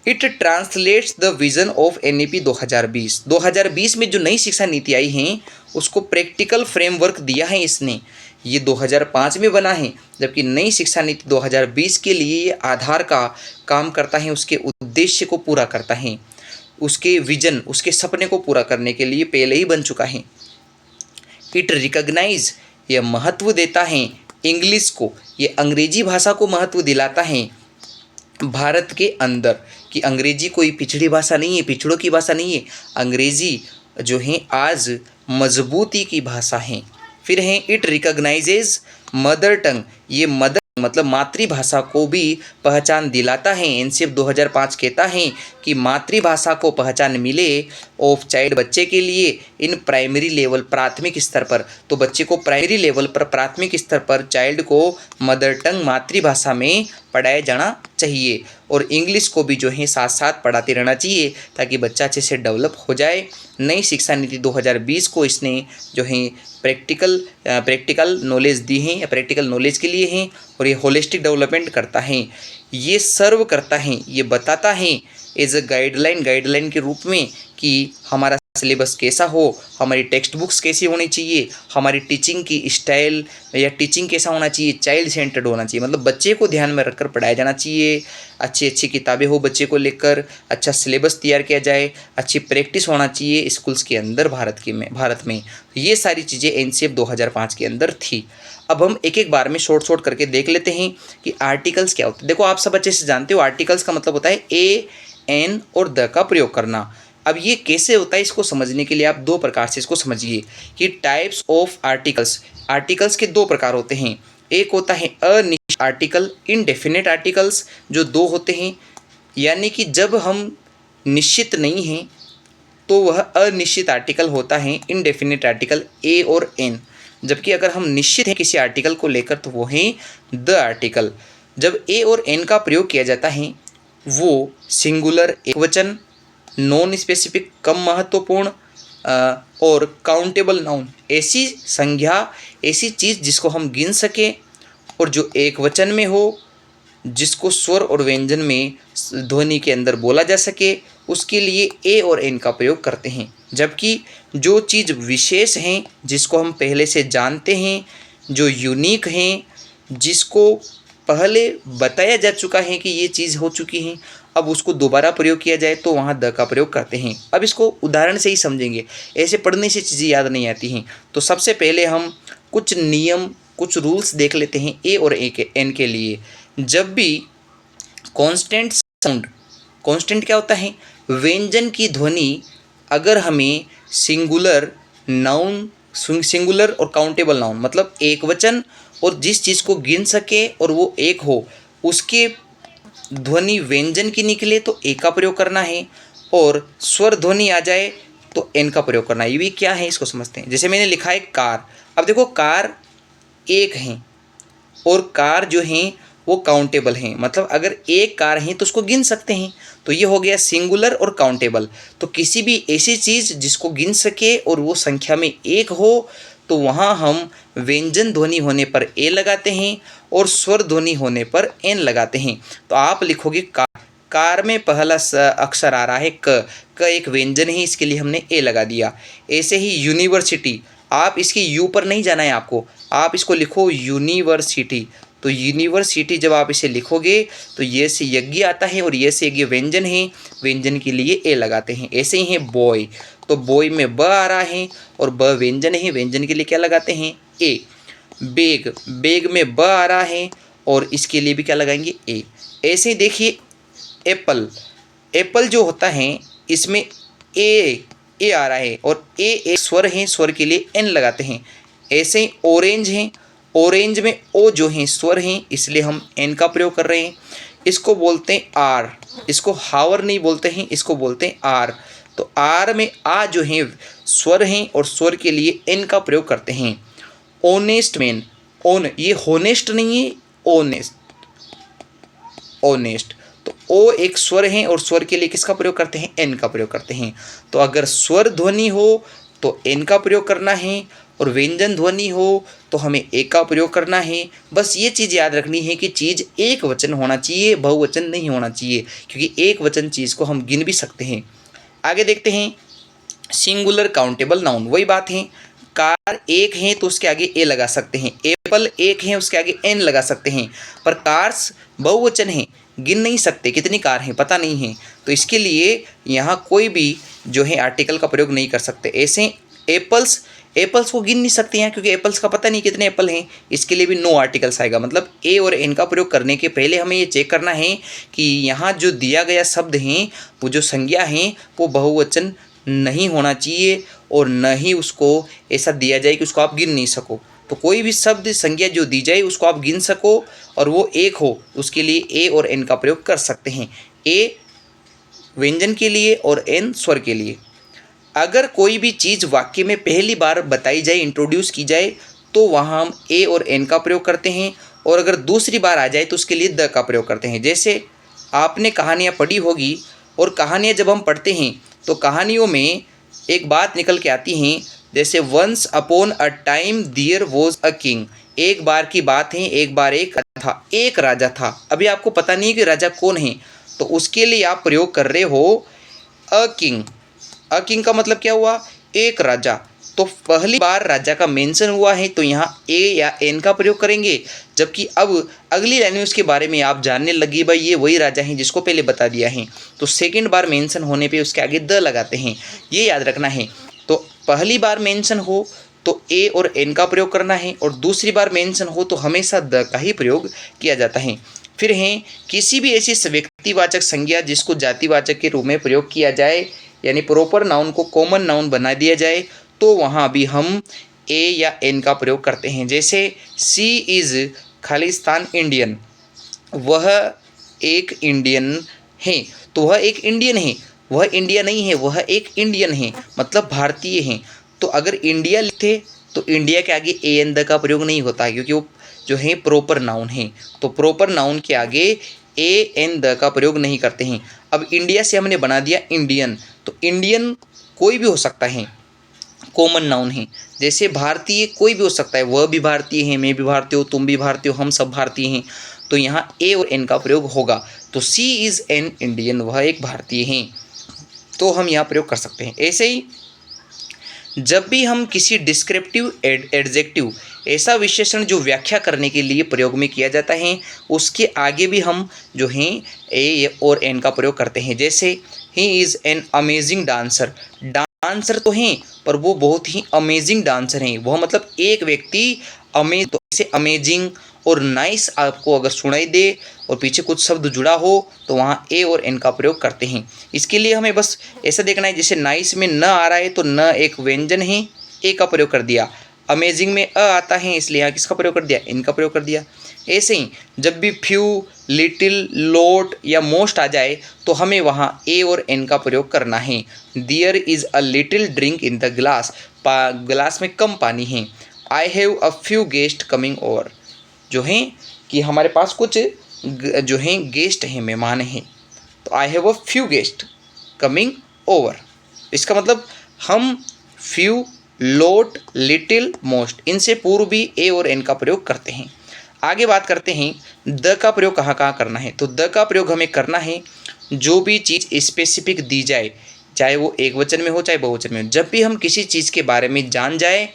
It translates the vision of NEP 2020। 2020 में जो नई शिक्षा नीति आई हैं उसको प्रैक्टिकल फ्रेमवर्क दिया है इसने। ये 2005 में बना है, जबकि नई शिक्षा नीति 2020 के लिए ये आधार का काम करता है, उसके उद्देश्य को पूरा करता है, उसके विजन, उसके सपने को पूरा करने के लिए पहले ही बन चुका है। इट रिकग्नाइज, यह महत्व देता है इंग्लिश को, ये अंग्रेजी भाषा को महत्व दिलाता है भारत के अंदर, कि अंग्रेजी कोई पिछड़ी भाषा नहीं है, पिछड़ों की भाषा नहीं है, अंग्रेजी जो है आज मजबूती की भाषा है। फिर है इट रिकग्नाइजेज मदर टंग, ये मदर मतलब मातृभाषा को भी पहचान दिलाता है। एनसीएफ 2005 कहता है कि मातृभाषा को पहचान मिले ऑफ चाइल्ड, बच्चे के लिए इन प्राइमरी लेवल, प्राथमिक स्तर पर, तो बच्चे को प्राइमरी लेवल पर, प्राथमिक स्तर पर चाइल्ड को मदर टंग मातृभाषा में पढ़ाया जाना चाहिए, और इंग्लिश को भी जो है साथ साथ पढ़ाते रहना चाहिए ताकि बच्चा अच्छे से डेवलप हो जाए। नई शिक्षा नीति 2020 को इसने जो है प्रैक्टिकल नॉलेज दी है, या प्रैक्टिकल नॉलेज के लिए हैं, और ये होलिस्टिक डेवलपमेंट करता है, ये सर्व करता है, ये बताता है एज अ गाइडलाइन के रूप में कि हमारा सिलेबस कैसा हो, हमारी टेक्स्ट बुक्स कैसी होनी चाहिए, हमारी टीचिंग की स्टाइल या टीचिंग कैसा होना चाहिए, चाइल्ड सेंटर्ड होना चाहिए, मतलब बच्चे को ध्यान में रखकर पढ़ाया जाना चाहिए, अच्छी अच्छी किताबें हो बच्चे को लेकर, अच्छा सिलेबस तैयार किया जाए, अच्छी प्रैक्टिस होना चाहिए स्कूल्स के अंदर भारत में। ये सारी चीज़ें एनसीएफ 2005 के अंदर थी। अब हम एक एक बार में शॉर्ट करके देख लेते हैं कि आर्टिकल्स क्या होते हैं। देखो, आप सब अच्छे से जानते हो आर्टिकल्स का मतलब होता है ए, एन और द का प्रयोग करना। अब ये कैसे होता है इसको समझने के लिए आप दो प्रकार से इसको समझिए कि टाइप्स ऑफ आर्टिकल्स। आर्टिकल्स के दो प्रकार होते हैं, एक होता है अनिश्चित आर्टिकल, इनडेफिनेट आर्टिकल्स, जो दो होते हैं, यानी कि जब हम निश्चित नहीं हैं तो वह अनिश्चित आर्टिकल होता है, इनडेफिनेट आर्टिकल ए और एन। जबकि अगर हम निश्चित हैं किसी आर्टिकल को लेकर तो वो है द आर्टिकल। जब ए और एन का प्रयोग किया जाता है वो सिंगुलर एकवचन, नॉन स्पेसिफिक कम महत्वपूर्ण, और काउंटेबल नाउन, ऐसी संज्ञा, ऐसी चीज़ जिसको हम गिन सकें और जो एक वचन में हो, जिसको स्वर और व्यंजन में ध्वनि के अंदर बोला जा सके, उसके लिए ए और एन का प्रयोग करते हैं। जबकि जो चीज़ विशेष हैं, जिसको हम पहले से जानते हैं, जो यूनिक हैं, जिसको पहले बताया जा चुका है कि ये चीज़ हो चुकी है, अब उसको दोबारा प्रयोग किया जाए तो वहाँ द का प्रयोग करते हैं। अब इसको उदाहरण से ही समझेंगे, ऐसे पढ़ने से चीज़ें याद नहीं आती हैं। तो सबसे पहले हम कुछ नियम, कुछ रूल्स देख लेते हैं ए और एन के लिए। जब भी कांस्टेंट साउंड, कांस्टेंट क्या होता है, व्यंजन की ध्वनि अगर हमें सिंगुलर नाउन, सिंगुलर और काउंटेबल नाउन मतलब एक वचन और जिस चीज़ को गिन सके और वो एक हो, उसके ध्वनि व्यंजन की निकले तो ए का प्रयोग करना है, और स्वर ध्वनि आ जाए तो एन का प्रयोग करना है। ये भी क्या है इसको समझते हैं। जैसे मैंने लिखा है कार, अब देखो कार एक है और कार जो हैं वो काउंटेबल हैं, मतलब अगर एक कार है तो उसको गिन सकते हैं, तो ये हो गया सिंगुलर और काउंटेबल। तो किसी भी ऐसी चीज़ जिसको गिन सके और वो संख्या में एक हो तो वहाँ हम व्यंजन ध्वनि होने पर ए लगाते हैं और स्वर ध्वनि होने पर एन लगाते हैं। तो आप लिखोगे कार, कार में पहला अक्षर आ रहा है क एक व्यंजन है, इसके लिए हमने ए लगा दिया। ऐसे ही यूनिवर्सिटी, आप इसकी यू पर नहीं जाना है आपको, आप इसको लिखो यूनिवर्सिटी। तो यूनिवर्सिटी जब आप इसे लिखोगे तो ये से यज्ञ आता है और ये से यज्ञ व्यंजन है, व्यंजन के लिए ए लगाते हैं। ऐसे ही है बॉय, तो बॉय में ब आ रहा है और ब व्यंजन है, व्यंजन के लिए क्या लगाते हैं ए। बेग, बेग में ब आ रहा है और इसके लिए भी क्या लगाएंगे ए। ऐसे ही देखिए एप्पल, एप्पल जो होता है इसमें ए आ रहा है और ए एक स्वर है, स्वर के लिए एन लगाते हैं। ऐसे ही ऑरेंज है, ऑरेंज में ओ जो है स्वर हैं, इसलिए हम एन का प्रयोग कर रहे हैं। इसको बोलते हैं आर, इसको हावर नहीं बोलते हैं, इसको बोलते हैं आर। तो आर में आ जो है स्वर हैं और स्वर के लिए एन का प्रयोग करते हैं। ऑनेस्ट मैन, ओन ये होनेस्ट नहीं है, ऑनेस्ट, ऑनेस्ट। तो ओ एक स्वर है और स्वर के लिए किसका प्रयोग करते हैं एन का प्रयोग करते हैं। तो अगर स्वर ध्वनि हो तो एन का प्रयोग करना है, और व्यंजन ध्वनि हो तो हमें ए का प्रयोग करना है। बस ये चीज़ याद रखनी है कि चीज़ एक वचन होना चाहिए, बहुवचन नहीं होना चाहिए, क्योंकि एक वचन चीज़ को हम गिन भी सकते हैं। आगे देखते हैं सिंगुलर काउंटेबल नाउन। वही बात है, कार एक है तो उसके आगे ए लगा सकते हैं, एप्पल एक है उसके आगे एन लगा सकते हैं, पर कार्स बहुवचन है, गिन नहीं सकते कितनी कार हैं, पता नहीं है, तो इसके लिए यहाँ कोई भी जो है आर्टिकल का प्रयोग नहीं कर सकते। ऐसे एप्पल्स, एप्पल्स को गिन नहीं सकते हैं क्योंकि एप्पल्स का पता नहीं कितने एप्पल हैं, इसके लिए भी नो आर्टिकल्स आएगा। मतलब ए और एन का प्रयोग करने के पहले हमें ये चेक करना है कि यहाँ जो दिया गया शब्द हैं, वो जो संज्ञा हैं, वो बहुवचन नहीं होना चाहिए, और न ही उसको ऐसा दिया जाए कि उसको आप गिन नहीं सको। तो कोई भी शब्द संज्ञा जो दी जाए उसको आप गिन सको और वो एक हो, उसके लिए ए और एन का प्रयोग कर सकते हैं। ए व्यंजन के लिए और एन स्वर के लिए। अगर कोई भी चीज़ वाक्य में पहली बार बताई जाए, इंट्रोड्यूस की जाए, तो वहाँ हम ए और एन का प्रयोग करते हैं, और अगर दूसरी बार आ जाए तो उसके लिए द का प्रयोग करते हैं। जैसे आपने कहानियाँ पढ़ी होगी, और कहानियाँ जब हम पढ़ते हैं तो कहानियों में एक बात निकल के आती हैं, जैसे once upon a time there was a king. एक बार की बात है, एक बार एक राजा था। अभी आपको पता नहीं कि राजा कौन है, तो उसके लिए आप प्रयोग कर रहे हो अ किंग। अ किंग का मतलब क्या हुआ, एक राजा। तो पहली बार राजा का मेंशन हुआ है, तो यहाँ ए या एन का प्रयोग करेंगे, जबकि अब अगली लाइन में उसके बारे में आप जानने लगी, भाई ये वही राजा हैं जिसको पहले बता दिया है, तो सेकंड बार मेंशन होने पे उसके आगे द लगाते हैं, ये याद रखना है। तो पहली बार मेंशन हो तो ए और एन का प्रयोग करना है, और दूसरी बार मेंशन हो तो हमेशा द का ही प्रयोग किया जाता है। फिर है किसी भी ऐसी व्यक्तिवाचक संज्ञा जिसको जातिवाचक के रूप में प्रयोग किया जाए, यानी प्रॉपर नाउन को कॉमन नाउन बना दिया जाए, तो वहाँ भी हम ए या एन का प्रयोग करते हैं। जैसे सी इज़ खालिस्तान इंडियन, वह एक इंडियन है, तो वह एक इंडियन है, वह इंडिया नहीं है, वह एक इंडियन है, मतलब भारतीय हैं। तो अगर इंडिया लिखे तो इंडिया के आगे ए एन द का प्रयोग नहीं होता है, क्योंकि वो जो है प्रॉपर नाउन है, तो प्रॉपर नाउन के आगे ए एन द का प्रयोग नहीं करते हैं। अब इंडिया से हमने बना दिया इंडियन, तो इंडियन कोई भी हो सकता है, कॉमन नाउन है। जैसे भारतीय कोई भी हो सकता है, वह भी भारतीय है, मैं भी भारतीय हूँ, तुम भी भारतीय हो, हम सब भारतीय हैं, तो यहाँ ए और एन का प्रयोग होगा। तो सी इज़ एन इंडियन, वह एक भारतीय हैं, तो हम यहाँ प्रयोग कर सकते हैं। ऐसे ही जब भी हम किसी डिस्क्रिप्टिव एडजेक्टिव, ऐसा विशेषण जो व्याख्या करने के लिए प्रयोग में किया जाता है, उसके आगे भी हम जो हैं ए और एन का प्रयोग करते हैं। जैसे he is an amazing dancer, dancer तो हैं पर वो बहुत ही अमेजिंग डांसर हैं, वह मतलब एक व्यक्ति तो ऐसे अमेजिंग और नाइस आपको अगर सुनाई दे और पीछे कुछ शब्द जुड़ा हो तो वहाँ ए और एन का प्रयोग करते हैं। इसके लिए हमें बस ऐसा देखना है, जैसे नाइस में न आ रहा है तो न एक व्यंजन है, ए का प्रयोग कर दिया। अमेजिंग में अ आता है, इसलिए यहाँ किसका प्रयोग कर दिया, एन का प्रयोग कर दिया। ऐसे ही जब भी फ्यू, लिटिल, लोट या मोस्ट आ जाए तो हमें वहाँ ए और एन का प्रयोग करना है। There is a little drink in the glass, glass में कम पानी है। I have a few guest coming over, जो हैं कि हमारे पास कुछ जो हैं गेस्ट हैं, मेहमान हैं, तो आई have a few guest coming over. इसका मतलब हम फ्यू, लोट, लिटिल, मोस्ट, इनसे पूर्व भी ए और एन का प्रयोग करते हैं। आगे बात करते हैं द का प्रयोग कहाँ कहाँ करना है। तो द का प्रयोग हमें करना है जो भी चीज़ स्पेसिफिक दी जाए, चाहे वो एक वचन में हो चाहे बहुवचन में हो। जब भी हम किसी चीज़ के बारे में जान जाए,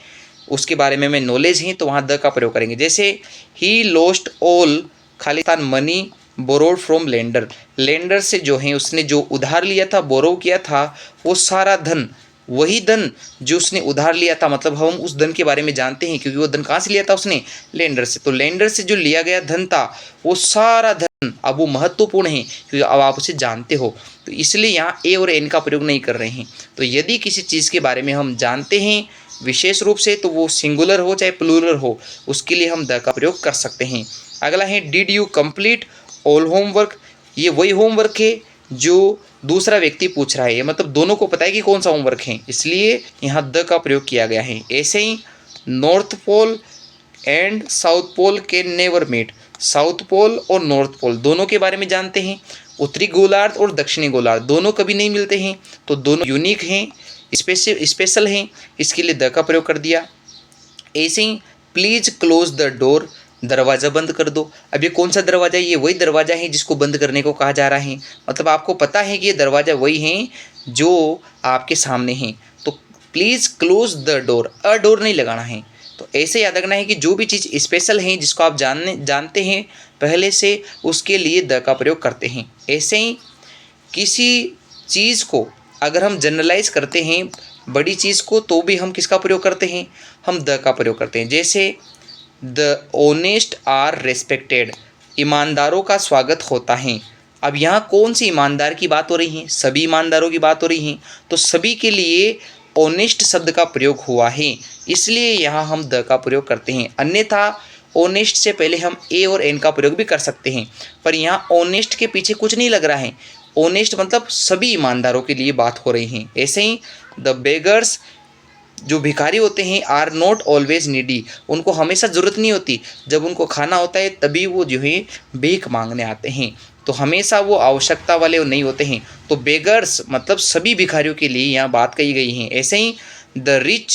उसके बारे में हमें नॉलेज है, तो वहाँ द का प्रयोग करेंगे। जैसे he lost all Khalistan money borrowed from lender, lender से जो है उसने जो उधार लिया था, बोरो किया था, वो सारा धन, वही धन जो उसने उधार लिया था, मतलब हम उस धन के बारे में जानते हैं क्योंकि वो धन कहाँ से लिया था उसने, लेंडर से। तो लेंडर से जो लिया गया धन था वो सारा धन अब वो महत्वपूर्ण है क्योंकि अब आप उसे जानते हो, तो इसलिए यहाँ ए और एन का प्रयोग नहीं कर रहे हैं। तो यदि किसी चीज़ के बारे में हम जानते हैं विशेष रूप से, तो वो सिंगुलर हो चाहे प्लूरल हो, उसके लिए हम द का प्रयोग कर सकते हैं। अगला है did you complete all homework, ये वही होमवर्क है जो दूसरा व्यक्ति पूछ रहा है, ये मतलब दोनों को पता है कि कौन सा होमवर्क है, इसलिए यहाँ द का प्रयोग किया गया है। ऐसे ही north pole and south pole can never meet, south pole और नॉर्थ पोल दोनों के बारे में जानते हैं। उत्तरी गोलार्ध और दक्षिणी गोलार्ध दोनों कभी नहीं मिलते हैं, तो दोनों यूनिक हैं, स्पेशल हैं, इसके लिए द का प्रयोग कर दिया। ऐसे ही प्लीज क्लोज द डोर, दरवाज़ा बंद कर दो। अब ये कौन सा दरवाज़ा है? ये वही दरवाज़ा है जिसको बंद करने को कहा जा रहा है। मतलब आपको पता है कि ये दरवाज़ा वही है जो आपके सामने है, तो please close the door, a door नहीं लगाना है। तो ऐसे याद रखना है कि जो भी चीज़ स्पेशल है जिसको आप जानते हैं पहले से, उसके लिए द का प्रयोग करते हैं। ऐसे ही किसी चीज़ को अगर हम जनरलाइज करते हैं, बड़ी चीज़ को, तो भी हम किसका प्रयोग करते हैं? हम द का प्रयोग करते हैं। जैसे द ऑनेस्ट आर रेस्पेक्टेड, ईमानदारों का स्वागत होता है। अब यहाँ कौन सी ईमानदार की बात हो रही है? सभी ईमानदारों की बात हो रही है, तो सभी के लिए ऑनेस्ट शब्द का प्रयोग हुआ है, इसलिए यहाँ हम द का प्रयोग करते हैं। अन्यथा ऑनेस्ट से पहले हम ए और एन का प्रयोग भी कर सकते हैं, पर यहाँ ऑनेस्ट के पीछे कुछ नहीं लग रहा है। ऑनेस्ट मतलब सभी ईमानदारों के लिए बात हो रही है। ऐसे ही द बेगर्स, जो भिखारी होते हैं, आर नॉट ऑलवेज नीडी, उनको हमेशा ज़रूरत नहीं होती, जब उनको खाना होता है तभी वो जो है भीख मांगने आते हैं, तो हमेशा वो आवश्यकता वाले नहीं होते हैं। तो बेगर्स मतलब सभी भिखारियों के लिए यहाँ बात कही गई है। ऐसे ही the rich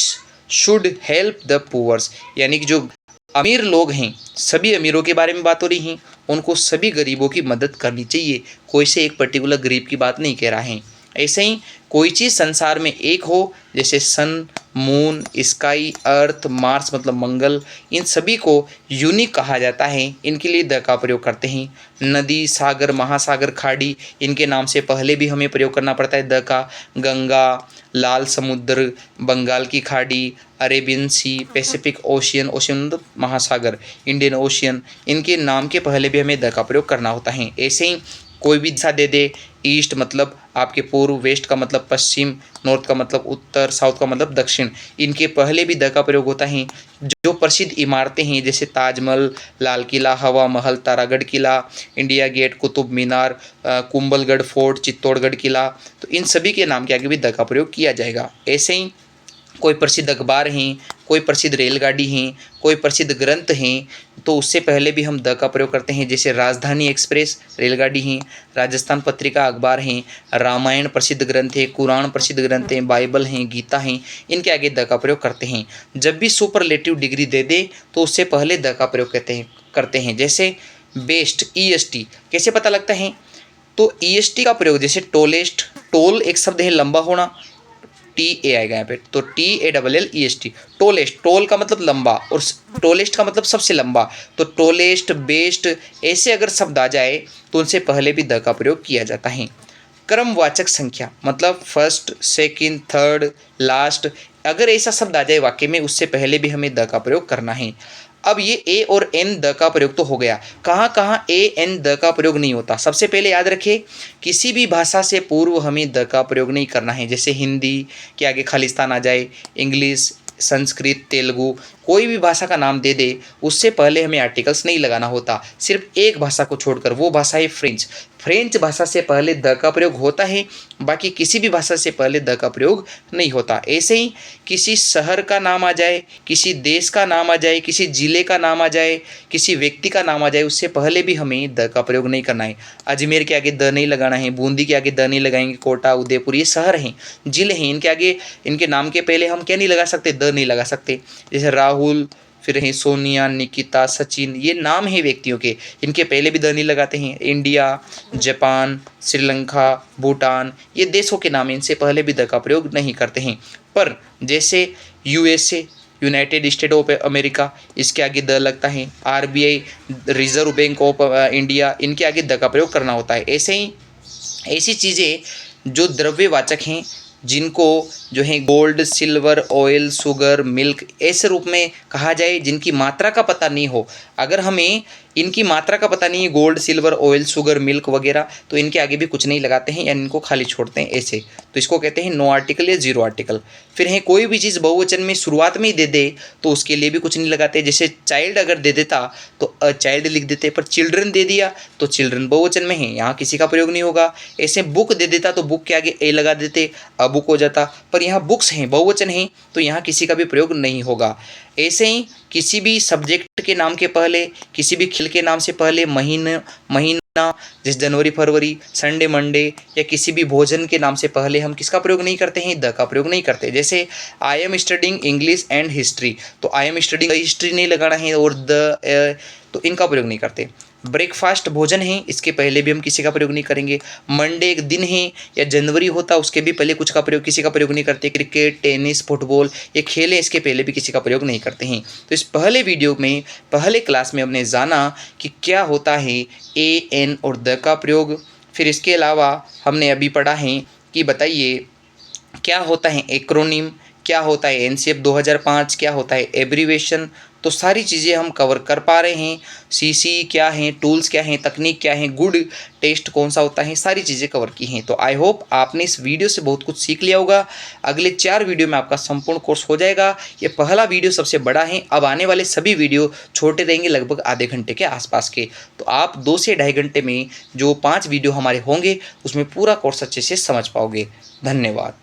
should help the poors, यानी कि जो अमीर लोग हैं, सभी अमीरों के बारे में बात हो रही है, उनको सभी गरीबों की मदद करनी चाहिए, कोई से एक पर्टिकुलर गरीब की बात नहीं कह रहा है। ऐसे ही कोई चीज़ संसार में एक हो, जैसे सन, मून, स्काई, अर्थ, मार्स मतलब मंगल, इन सभी को यूनिक कहा जाता है, इनके लिए द का प्रयोग करते हैं। नदी, सागर, महासागर, खाड़ी, इनके नाम से पहले भी हमें प्रयोग करना पड़ता है द का। गंगा, लाल समुद्र, बंगाल की खाड़ी, अरेबियन सी, पैसिफिक ओशियन, ओशियन मतलब महासागर, इंडियन ओशियन, इनके नाम के पहले भी हमें द का प्रयोग करना होता है। ऐसे ही कोई भी दिशा दे दे, ईस्ट मतलब आपके पूर्व, वेस्ट का मतलब पश्चिम, नॉर्थ का मतलब उत्तर, साउथ का मतलब दक्षिण, इनके पहले भी द का प्रयोग होता है। जो प्रसिद्ध इमारतें हैं जैसे ताजमहल, लाल किला, हवा महल, तारागढ़ किला, India gate, Qutub Minar, Kumbhalgarh fort, Chittorgarh किला, तो इन सभी के नाम के आगे भी द का प्रयोग किया जाएगा। ऐसे ही कोई प्रसिद्ध अखबार हैं, कोई प्रसिद्ध रेलगाड़ी हैं, कोई प्रसिद्ध ग्रंथ हैं, तो उससे पहले भी हम द का प्रयोग करते हैं। जैसे राजधानी एक्सप्रेस रेलगाड़ी हैं, राजस्थान पत्रिका अखबार हैं, रामायण प्रसिद्ध ग्रंथ है, कुरान प्रसिद्ध ग्रंथ हैं, बाइबल हैं, गीता हैं, इनके आगे द का प्रयोग करते हैं। जब भी सुपरलेटिव डिग्री दे दे तो उससे पहले द का प्रयोग करते हैं। जैसे बेस्ट, EST कैसे पता लगता है? तो EST का प्रयोग जैसे टोलेस्ट, टोल एक शब्द है लंबा होना, TA आएगा यहाँ पे, तो TALLEST, टोलेस्ट, टोल का मतलब लंबा और टोलेस्ट का मतलब सबसे लंबा, तो टोलेस्ट, बेस्ट, ऐसे अगर शब्द आ जाए तो उनसे पहले भी द का प्रयोग किया जाता है। क्रमवाचक संख्या मतलब फर्स्ट, सेकंड, थर्ड, लास्ट, अगर ऐसा शब्द आ जाए वाक्य में, उससे पहले भी हमें द का प्रयोग करना है। अब ये ए और एन द का प्रयोग तो हो गया, कहाँ कहाँ ए एन द का प्रयोग नहीं होता? सबसे पहले याद रखिए, किसी भी भाषा से पूर्व हमें द का प्रयोग नहीं करना है। जैसे हिंदी के आगे खालिस्तान आ जाए, इंग्लिश, संस्कृत, तेलुगु, कोई भी भाषा का नाम दे दे, उससे पहले हमें आर्टिकल्स नहीं लगाना होता। सिर्फ एक भाषा को छोड़कर, वो भाषा है फ्रेंच। फ्रेंच भाषा से पहले द का प्रयोग होता है, बाकी किसी भी भाषा से पहले द का प्रयोग नहीं होता। ऐसे ही किसी शहर का नाम आ जाए, किसी देश का नाम आ जाए, किसी जिले का नाम आ जाए, किसी व्यक्ति का नाम आ जाए, उससे पहले भी हमें द का प्रयोग नहीं करना है। अजमेर के आगे द नहीं लगाना है, बूंदी के आगे द नहीं लगाएंगे, कोटा, उदयपुर, ये शहर हैं, जिले हैं, इनके आगे, इनके नाम के पहले हम क्या नहीं लगा सकते? द नहीं लगा सकते। जैसे राहुल, फिर हैं सोनिया, निकिता, सचिन, ये नाम है व्यक्तियों के, इनके पहले भी द नहीं लगाते हैं। इंडिया, जापान, श्रीलंका, भूटान, ये देशों के नाम, इनसे पहले भी द का प्रयोग नहीं करते हैं। पर जैसे USA, United state of America, इसके आगे द लगता है। RBI, reserve bank of India, इनके आगे द का प्रयोग करना होता है। ऐसे ही ऐसी चीज़ें जो द्रव्यवाचक हैं, जिनको जो है gold, silver, oil, sugar, milk, ऐसे रूप में कहा जाए, जिनकी मात्रा का पता नहीं हो, अगर हमें इनकी मात्रा का पता नहीं है, gold, silver, oil, sugar, milk वगैरह, तो इनके आगे भी कुछ नहीं लगाते हैं या इनको खाली छोड़ते हैं ऐसे, तो इसको कहते हैं नो आर्टिकल या जीरो आर्टिकल। फिर है कोई भी चीज़ बहुवचन में शुरुआत में ही दे दे तो उसके लिए भी कुछ नहीं लगाते। जैसे चाइल्ड अगर दे देता तो अ चाइल्ड लिख देते, पर चिल्ड्रन दे दिया तो चिल्ड्रन बहुवचन में है, यहाँ किसी का प्रयोग नहीं होगा। ऐसे बुक दे देता तो बुक के आगे ए लगा देते, अ बुक हो जाता, पर यहाँ बुक्स हैं, बहुवचन हैं, तो यहाँ किसी का भी प्रयोग नहीं होगा। ऐसे ही किसी भी सब्जेक्ट के नाम के पहले, किसी भी खेल के नाम से पहले महीन, ना, जैसे जनवरी फरवरी, संडे मंडे या किसी भी भोजन के नाम से पहले हम किसका प्रयोग नहीं करते हैं, द का प्रयोग नहीं करते। जैसे I am studying English and history, तो आई एम स्टडिंग हिस्ट्री नहीं लगाना है और द तो इनका प्रयोग नहीं करते। ब्रेकफास्ट भोजन है, इसके पहले भी हम किसी का प्रयोग नहीं करेंगे। मंडे एक दिन है या जनवरी होता, उसके भी पहले कुछ का प्रयोग किसी का प्रयोग नहीं करते। क्रिकेट, टेनिस, फुटबॉल ये खेल है, इसके पहले भी किसी का प्रयोग नहीं करते हैं। तो इस पहले वीडियो में, पहले क्लास में हमने जाना कि क्या होता है ए, एन और द का प्रयोग। फिर इसके अलावा हमने अभी पढ़ा है कि बताइए क्या होता है एक्रोनिम, क्या होता है एनसीएफ 2005, क्या होता है एब्रीवेशन। तो सारी चीज़ें हम कवर कर पा रहे हैं। सीसी क्या है, टूल्स क्या हैं, तकनीक क्या है, गुड टेस्ट कौन सा होता है, सारी चीज़ें कवर की हैं। तो आई होप आपने इस वीडियो से बहुत कुछ सीख लिया होगा। अगले 4 वीडियो में आपका संपूर्ण कोर्स हो जाएगा। ये पहला वीडियो सबसे बड़ा है, अब आने वाले सभी वीडियो छोटे रहेंगे, लगभग आधे घंटे के आसपास के। तो आप 2 से ढाई घंटे में जो 5 वीडियो हमारे होंगे उसमें पूरा कोर्स अच्छे से समझ पाओगे। धन्यवाद।